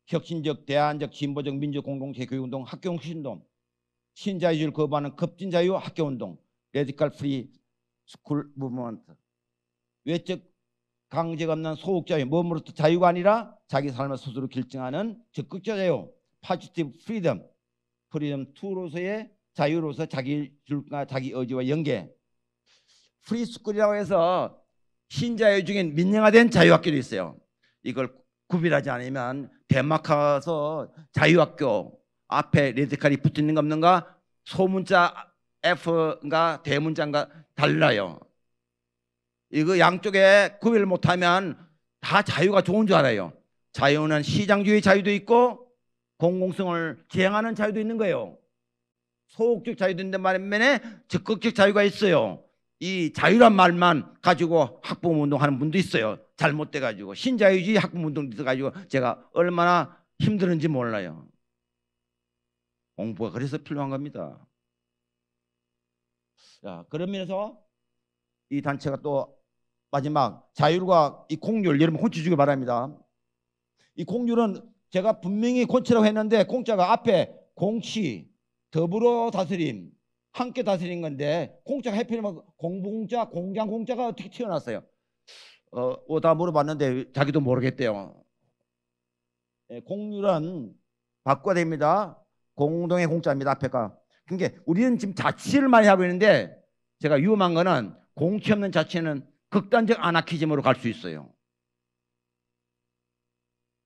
혁신적, 대안적, 진보적 민주공동체 교육운동, 학교혁신운동, 신자유주의를 거부하는 급진자유 학교운동, 레디컬 프리 스쿨 무브먼트. 외적 강제가 없는 소극자유, 몸으로부터 자유가 아니라 자기 삶을 스스로 결정하는 적극적 자유, 파지티브 프리덤, 프리덤 2로서의 자유로서 자기 줄과 자기 의지와 연계. 프리스쿨이라고 해서 신자유 중에 민영화된 자유학교도 있어요. 이걸 구별하지 않으면 덴마크 가서 자유학교 앞에 레드칼이 붙어있는 거 없는가? 소문자 F가 대문자인가 달라요. 이거 양쪽에 구별을 못하면 다 자유가 좋은 줄 알아요. 자유는 시장주의 자유도 있고 공공성을 지향하는 자유도 있는 거예요. 소극적 자유도 있는데 말면에 적극적 자유가 있어요. 이 자유란 말만 가지고 학부모 운동하는 분도 있어요. 잘못돼가지고 신자유주의 학부운동도 있어가지고 제가 얼마나 힘들은지 몰라요. 공부가 그래서 필요한 겁니다. 자, 그런 면에서 이 단체가 또 마지막 자율과 이 공률 여러분 고쳐주기 바랍니다. 이 공률은 제가 분명히 고치라고 했는데 공짜가 앞에 공치, 더불어 다스림, 함께 다스린 건데 공짜가 해피면 공공자, 공장 공짜가 어떻게 튀어났어요? 다 물어봤는데 자기도 모르겠대요. 공률은 바꿔야 됩니다. 공동의 공짜입니다. 앞에가. 그러니까 우리는 지금 자치를 많이 하고 있는데 제가 위험한 거는 공치 없는 자치는 극단적 아나키즘으로 갈 수 있어요.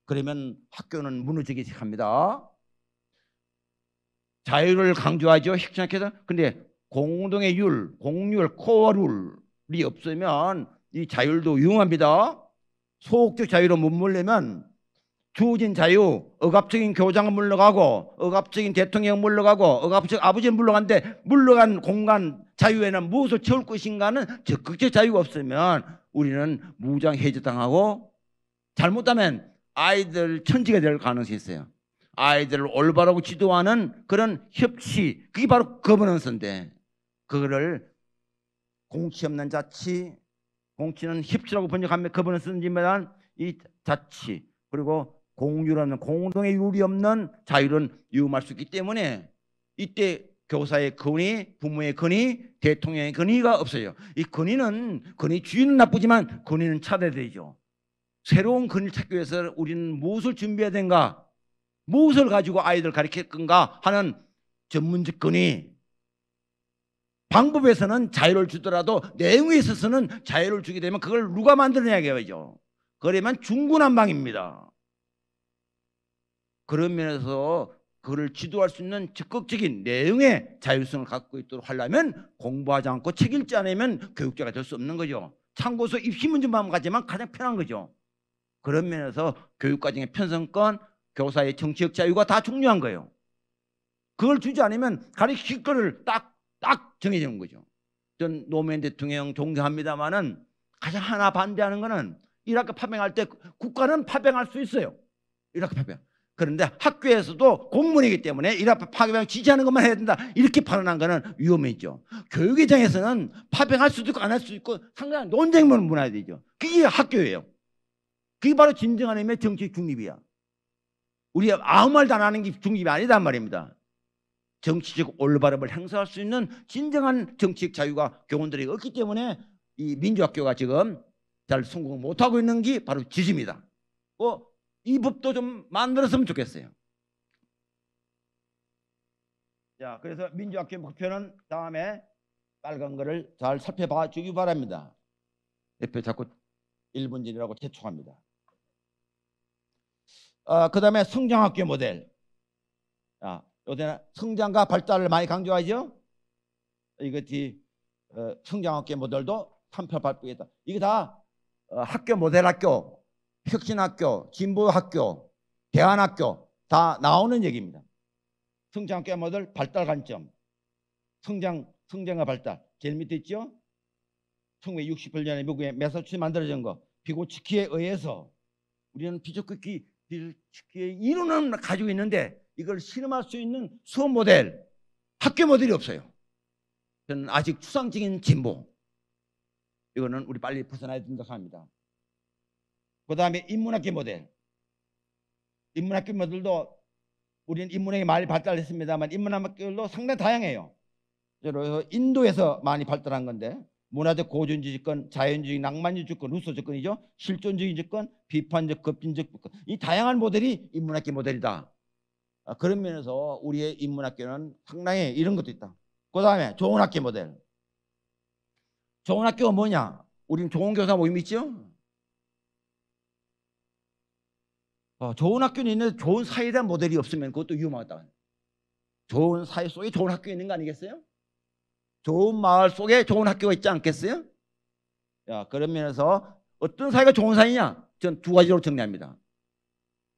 그러면 학교는 무너지기 시작합니다. 자유를 강조하죠. 혁신학회에서. 근데 공동의 율, 공률, 코어 룰이 없으면 이 자율도 위험합니다. 소극적 자유로 못 몰려면 주어진 자유, 억압적인 교장은 물러가고 억압적인 대통령은 물러가고 억압적 아버지는 물러가는데 물러간 공간 자유에는 무엇을 채울 것인가는 적극적 자유가 없으면 우리는 무장 해제당하고 잘못하면 아이들 천지가 될 가능성이 있어요. 아이들을 올바르고 지도하는 그런 협치, 그게 바로 거버넌스인데 그거를 공치 없는 자치, 공치는 협치라고 번역하면 거버넌스지만 이 자치 그리고 공유라는 공동의 율이 없는 자유는 위험할 수 있기 때문에 이때 교사의 권위, 부모의 권위, 대통령의 권위가 없어요. 이 권위 주인은 나쁘지만 권위는 차단되죠. 새로운 권위를 찾기 위해서 우리는 무엇을 준비해야 되는가? 무엇을 가지고 아이들 가르칠 건가 하는 전문적 권위. 방법에서는 자유를 주더라도 내용에 있어서는 자유를 주게 되면 그걸 누가 만들어내야겠죠. 그러면 중구난방입니다. 그런 면에서 그를 지도할 수 있는 적극적인 내용의 자율성을 갖고 있도록 하려면 공부하지 않고 책 읽지 않으면 교육자가 될 수 없는 거죠. 참고서 입시 문제만 가지만 가장 편한 거죠. 그런 면에서 교육과정의 편성권, 교사의 정치적 자유가 다 중요한 거예요. 그걸 주지 않으면 가르칠 거를 딱 정해지는 거죠. 전 노무현 대통령 존경합니다마는 가장 하나 반대하는 거는 이라크 파병할 때 국가는 파병할 수 있어요. 이라크 파병. 그런데 학교에서도 공무원이기 때문에 이라크 파병 지지하는 것만 해야 된다. 이렇게 발언한 거는 위험했죠. 교육의장에서는 파병할 수도 있고 안 할 수도 있고 상당히 논쟁만 문화야 되죠. 그게 학교예요. 그게 바로 진정한 의미의 정치 중립이야. 우리가 아무 말도 안 하는 게 중립이 아니단 말입니다. 정치적 올바름을 행사할 수 있는 진정한 정치적 자유가 교원들에게 없기 때문에 이 민주학교가 지금 잘 성공 못하고 있는 게 바로 지지입니다. 이 법도 좀 만들었으면 좋겠어요. 자, 그래서 민주학교 목표는 다음에 빨간 거를 잘 살펴봐 주기 바랍니다. 옆에 자꾸 1분 전이라고 재촉합니다. 그 다음에 성장학교 모델. 요새는 성장과 발달을 많이 강조하죠. 이것이 성장학교 모델도 삼표발표겠다. 이게 다 학교 모델학교, 혁신학교, 진보학교, 대안학교 다 나오는 얘기입니다. 성장학교 모델 발달 관점, 성장과 발달. 제일 밑에 있죠. 1968년에 미국의 매사추set츠에 만들어진 거 비고츠키에 의해서 우리는 비고츠키의 이론은 가지고 있는데 이걸 실험할 수 있는 수업 모델, 학교 모델이 없어요. 저는 아직 추상적인 진보. 이거는 우리 빨리 벗어나야 된다고 합니다. 그 다음에 인문학교 모델. 인문학교 모델도 우리는 인문학이 많이 발달했습니다만 인문학교도 상당히 다양해요. 그래서 인도에서 많이 발달한 건데 문화적 고전주의 접근, 자연주의, 낭만주의 접근, 루소 접근이죠. 실존주의 접근, 비판적, 급진적 접근. 이 다양한 모델이 인문학교 모델이다. 그런 면에서 우리의 인문학교는 상당히 이런 것도 있다. 그 다음에 좋은 학교 모델. 좋은 학교가 뭐냐? 우리는 좋은 교사 모임 있죠? 좋은 학교는 있는데 좋은 사회에 대한 모델이 없으면 그것도 위험하다. 좋은 사회 속에 좋은 학교가 있는 거 아니겠어요? 좋은 마을 속에 좋은 학교가 있지 않겠어요? 그런 면에서 어떤 사회가 좋은 사회냐? 전 두 가지로 정리합니다.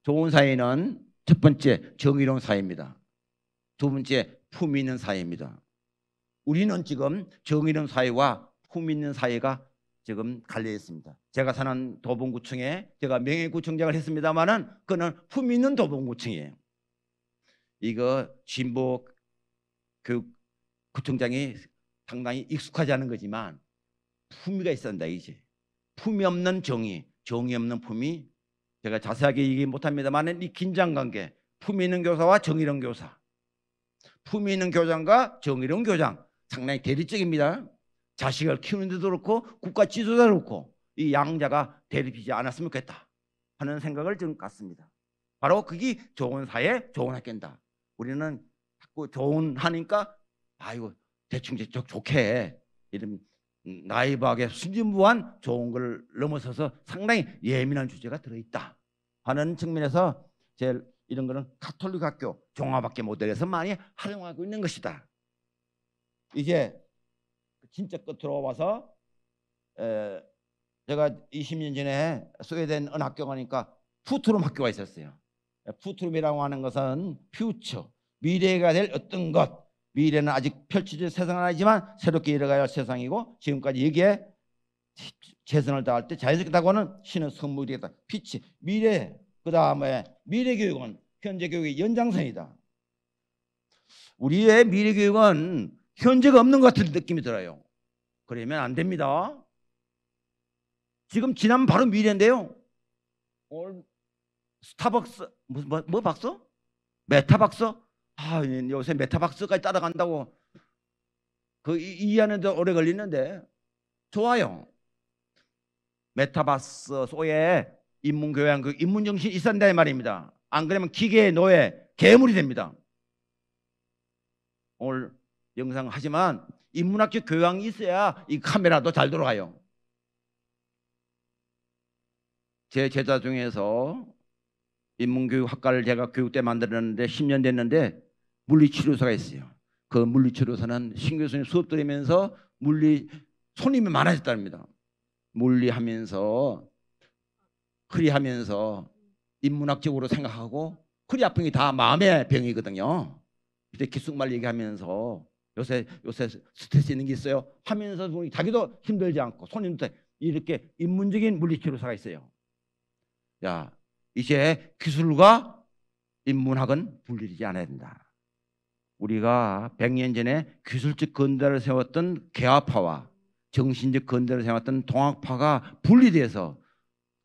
좋은 사회는 첫 번째 정의로운 사회입니다. 두 번째 품위 있는 사회입니다. 우리는 지금 정의로운 사회와 품위 있는 사회가 지금 갈려 있습니다. 제가 사는 도봉구청에 제가 명예구청장을 했습니다만은 그는 품 있는 도봉구청이에요. 이거 진보 교육구청장이 상당히 익숙하지 않은 거지만 품위가 있어야 한다 이제. 품이 없는 정의, 정의 없는 품위. 제가 자세하게 얘기 못합니다만 이 긴장관계, 품위 있는 교사와 정의로운 교사, 품위 있는 교장과 정의로운 교장 상당히 대립적입니다. 자식을 키우는 데도 그렇고 국가 지도자도 그렇고 이 양자가 대립하지 않았으면 좋겠다 하는 생각을 좀 갖습니다. 바로 그게 좋은 사회, 좋은 학교다. 우리는 자꾸 좋은 하니까 아이고 대충 좋게 이런 나이브하게 순진무한 좋은 걸 넘어서서 상당히 예민한 주제가 들어있다 하는 측면에서 제일 이런 거는 가톨릭 학교 종합학교 모델에서 많이 활용하고 있는 것이다. 이제 진짜 끝으로 와서 제가 20년 전에 스웨덴 어느 학교 가니까 푸트룸 학교가 있었어요. 푸트룸이라고 하는 것은 퓨처, 미래가 될 어떤 것, 미래는 아직 펼쳐질 세상은 아니지만 새롭게 일어가야 할 세상이고 지금까지 여기에 최선을 다할 때 자연스럽게 다가오는 신의 선물이다. 피치, 미래, 그 다음에 미래교육은 현재 교육의 연장선이다. 우리의 미래교육은 현재가 없는 것 같은 느낌이 들어요. 그러면 안 됩니다. 지금 지나면 바로 미래인데요. 오늘 스타벅스 뭐 박스? 메타박스? 아, 요새 메타박스까지 따라간다고 그 이해하는데 오래 걸리는데 좋아요. 메타박스 속에 인문교양 그 인문정신이 있어야 한다는 말입니다. 안 그러면 기계의 노예, 괴물이 됩니다. 오늘 영상 하지만 인문학적 교양이 있어야 이 카메라도 잘 돌아가요. 제 제자 중에서 인문교육학과를 제가 교육 때 만들었는데 10년 됐는데 물리치료사가 있어요. 그 물리치료사는 신 교수님 수업 들으면서 손님이 많아졌답니다. 물리하면서 허리하면서 인문학적으로 생각하고 허리 아픈 게 다 마음의 병이거든요. 그때 기숙말 얘기하면서 요새 스트레스 있는 게 있어요 하면서 자기도 힘들지 않고 손님도 이렇게 인문적인 물리치료사가 있어요. 야, 이제 기술과 인문학은 분리되지 않아야 된다. 우리가 100년 전에 기술적 근대를 세웠던 개화파와 정신적 근대를 세웠던 동학파가 분리돼서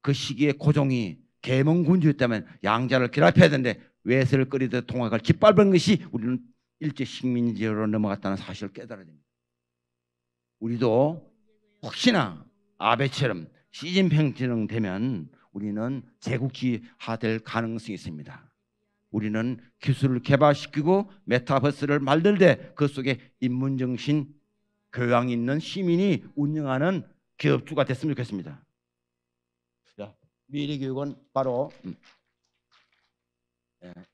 그 시기에 고종이 계몽군주였다면 양자를 결합해야 되는데 외세를 끓이듯 동학을 짓밟은 것이 우리는 일제 식민지로 넘어갔다는 사실을 깨달아야 됩니다. 우리도 혹시나 아베처럼 시진핑처럼 되면 우리는 제국주의화될 가능성이 있습니다. 우리는 기술을 개발시키고 메타버스를 만들되 그 속에 인문정신 교양이 있는 시민이 운영하는 기업주가 됐으면 좋겠습니다. 자, 미래교육은 바로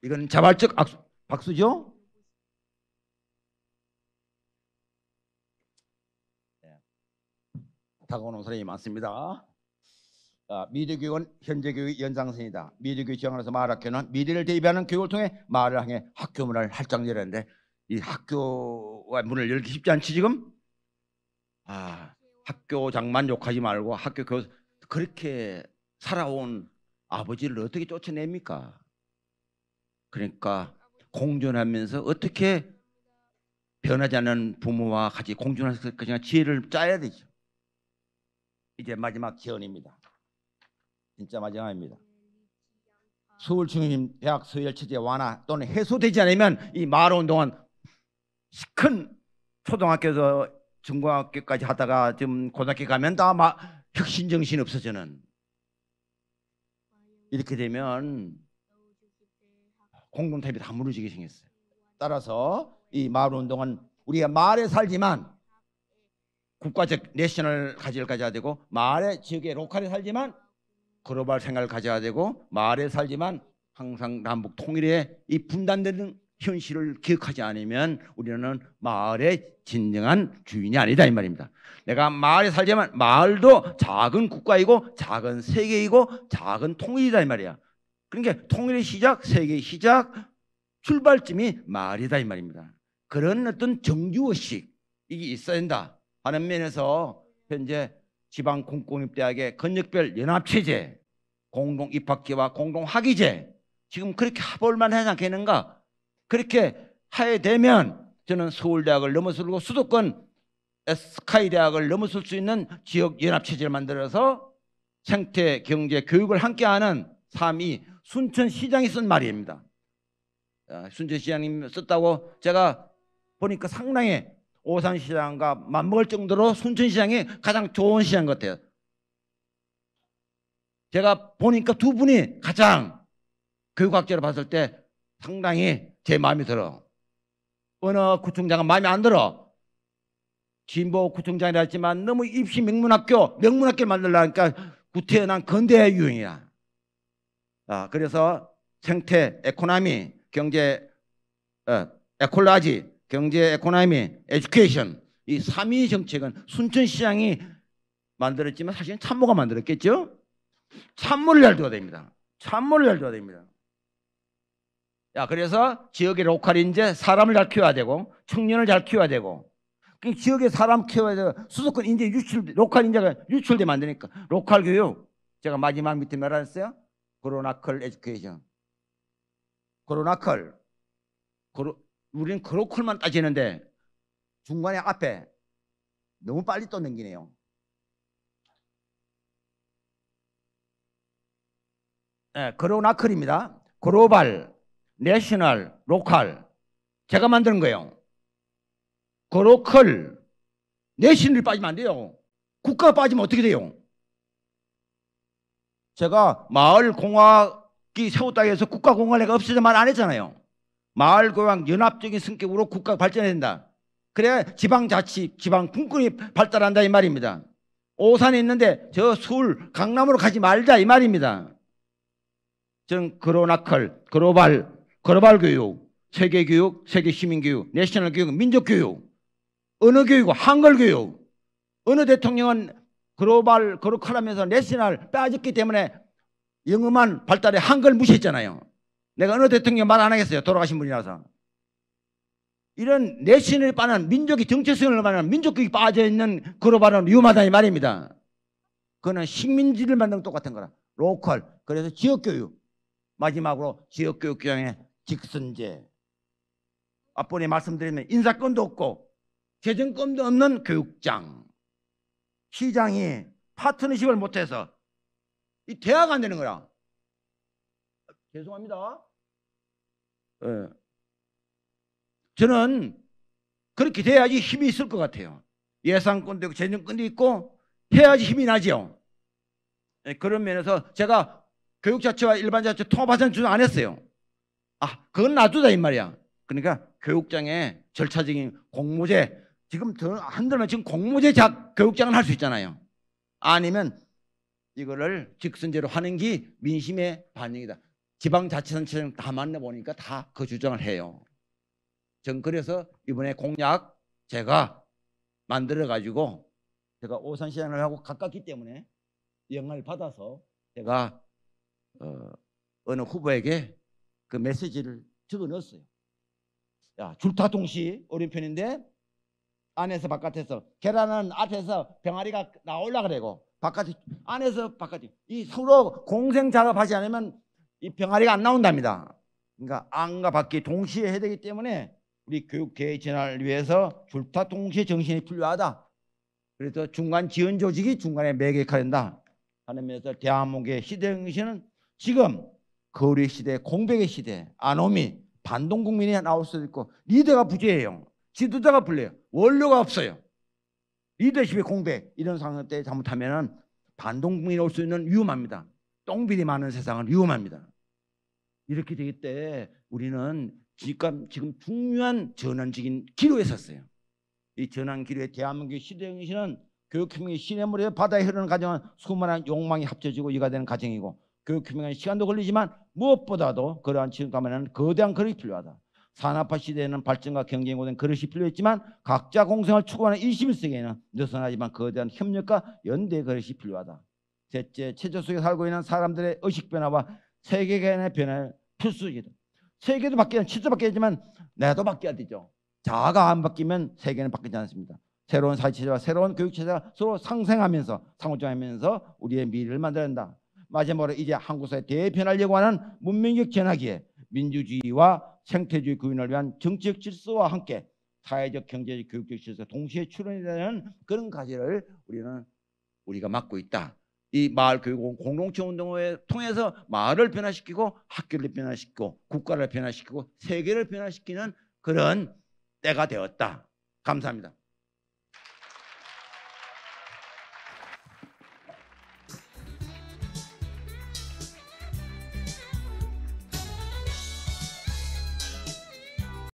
이건 자발적 박수죠? 다가오는 사람이 많습니다. 미래교육은 현재교육의 연장선이다. 미래교육 지향하면서 마을학교는 미래를 대비하는 교육을 통해 마을을 향해 학교 문을 활짝 열었는데 이 학교와 문을 열기 쉽지 않지 지금? 학교장만 욕하지 말고 학교 교수 그렇게 살아온 아버지를 어떻게 쫓아냅니까? 그러니까 공존하면서 어떻게 변하지 않는 부모와 같이 공존할 것인가 지혜를 짜야 되죠. 이제 마지막 지원입니다. 진짜 마지막입니다. 서울중앙대학 서열체제 완화 또는 해소되지 않으면 이 마을운동은 큰 초등학교에서 중고등학교까지 하다가 지금 고등학교 가면 다 혁신정신이 없어지는 이렇게 되면 공동체가 다 무너지게 생겼어요. 따라서 이 마을운동은 우리가 마을에 살지만 국가적 내셔널 가치를 가져야 되고 마을의 지역의 로컬에 살지만 글로벌 생각을 가져야 되고 마을에 살지만 항상 남북 통일의 이 분단되는 현실을 기억하지 않으면 우리는 마을의 진정한 주인이 아니다 이 말입니다. 내가 마을에 살지만 마을도 작은 국가이고 작은 세계이고 작은 통일이다 이 말이야. 그러니까 통일의 시작, 세계의 시작, 출발점이 마을이다 이 말입니다. 그런 어떤 정규의식 이게 있어야 된다 하는 면에서 현재 지방 공공립대학의 권역별 연합체제, 공동 입학제와 공동 학위제, 지금 그렇게 해볼만 하지 않겠는가? 그렇게 하게 되면 저는 서울대학을 넘어서고 수도권 스카이대학을 넘어설 수 있는 지역 연합체제를 만들어서 생태, 경제, 교육을 함께하는 삶이 순천시장이 쓴 말입니다. 순천시장님 썼다고 제가 보니까 상당히 오산시장과 맞먹을 정도로 순천시장이 가장 좋은 시장 같아요. 제가 보니까 두 분이 가장 교육학자로 봤을 때 상당히 제 마음에 들어. 어느 구청장은 마음에 안 들어. 진보 구청장이라 했지만 너무 입시 명문학교를 만들려니까 구태연한 건대 유형이야. 그래서 생태, 에코노미, 경제, 에콜라지, 경제, 에코노미, 에듀케이션, 이 3위 정책은 순천시장이 만들었지만 사실은 참모가 만들었겠죠. 참모를 잘 둬야 됩니다. 참모를 잘 둬야 됩니다. 그래서 지역의 로컬 인재, 사람을 잘 키워야 되고, 청년을 잘 키워야 되고, 그 지역의 사람 키워야 되고, 수도권 인재 로컬 인재가 유출되면 안 되니까 로컬 교육. 제가 마지막 밑에 말했어요. 그로나컬 에듀케이션. 그로나컬. 우리는 그로컬만 따지는데 중간에 앞에 너무 빨리 또 넘기네요. 그로나컬입니다. 글로벌, 내셔널, 로컬. 제가 만드는 거예요. 그로컬, 내셔널이 빠지면 안 돼요. 국가가 빠지면 어떻게 돼요? 제가 마을공학이 세웠다고 해서 국가공학회가 없어져 말 안 했잖아요. 마을공학 연합적인 성격으로 국가가 발전해야 된다. 그래야 지방자치, 지방분권이 발달한다 이 말입니다. 오산에 있는데 저 서울, 강남으로 가지 말자 이 말입니다. 저는 그로나컬, 글로벌 교육, 세계 교육, 세계 시민 교육, 내셔널 교육, 민족 교육, 언어 교육, 한글 교육. 어느 대통령은 그로컬 하면서 내셔널 빼앗았기 때문에 영어만 발달해 한글 무시했잖아요. 내가 어느 대통령 말 안 하겠어요. 돌아가신 분이라서. 이런 내셔널이 빠는 민족이 정체성을 말하는 민족 교육이 빠져있는 글로벌은 위험하다 이 말입니다. 그거는 식민지를 만드는 똑같은 거라. 로컬. 그래서 지역교육. 마지막으로 지역교육 규정의 직선제. 앞번에 말씀드리면 인사권도 없고 재정권도 없는 교육장. 시장이 파트너십을 못해서 이 대화가 안 되는 거야. 죄송합니다. 저는 그렇게 돼야지 힘이 있을 것 같아요. 예산권도 있고 재정권도 있고 해야지 힘이 나죠. 그런 면에서 제가 교육자치와 일반자치 통합하자는 주장 안 했어요. 그건 놔두다 이 말이야. 그러니까 교육장에 절차적인 공모제, 지금 더 한들면 지금 공모제 교육장을 할 수 있잖아요. 아니면 이거를 직선제로 하는 게 민심의 반영이다. 지방자치단체장 다 만나보니까 다 그 주장을 해요. 전 그래서 이번에 공약 제가 만들어가지고 제가 오산시장을 하고 가깝기 때문에 영향을 받아서 제가 어느 후보에게 그 메시지를 적어 넣었어요. 줄타동시 어려운 편인데 안에서 바깥에서 계란은 앞에서 병아리가 나오려고 그러고 바깥에 안에서 바깥에 이 서로 공생 작업하지 않으면 이 병아리가 안 나온답니다. 그러니까 안과 밖이 동시에 해야 되기 때문에 우리 교육계의 진화를 위해서 줄타동시 정신이 필요하다. 그래서 중간 지원 조직이 중간에 매개해야 된다 하는 면에서 대한민국의 시대 정신은 지금 거리 시대, 공백의 시대, 아노미, 반동 국민이 나올 수도 있고 리더가 부재해요. 지도자가 불려요. 원료가 없어요. 리더십의 공백 이런 상황 때 잘못하면 반동 국민이 올 수 있는 위험합니다. 똥비리 많은 세상은 위험합니다. 이렇게 되기 때 우리는 지금 중요한 전환적인 기로에 섰어요. 이 전환 기로에 대한민국의 시대정신은 교육혁명의 시냇물에 바다에 흐르는 가정은 수많은 욕망이 합쳐지고 이가 되는 가정이고 교육혁명은 시간도 걸리지만 무엇보다도 그러한 지금 가면은 거대한 그릇이 필요하다. 산업화 시대에는 발전과 경쟁이 고된 그릇이 필요했지만 각자 공생을 추구하는 21세기에는 느슨하지만 거대한 협력과 연대의 그릇이 필요하다. 셋째, 체제 속에 살고 있는 사람들의 의식 변화와 세계관의 변화를 필수적이다. 세계도 바뀌면 치도 바뀌지만 나도 바뀌어야 되죠. 자아가 안 바뀌면 세계는 바뀌지 않습니다. 새로운 사회체제와 새로운 교육체제가 서로 상생하면서 상호작용하면서 우리의 미래를 만들어낸다. 마지막으로 이제 한국 사회 대변하려고 하는 문명적 변화기에 민주주의와 생태주의 구현을 위한 정치적 질서와 함께 사회적, 경제적, 교육적 질서 동시에 출현되는 그런 과제를 우리가 맡고 있다. 이 마을교육 공동체 운동을 통해서 마을을 변화시키고 학교를 변화시키고 국가를 변화시키고 세계를 변화시키는 그런 때가 되었다. 감사합니다.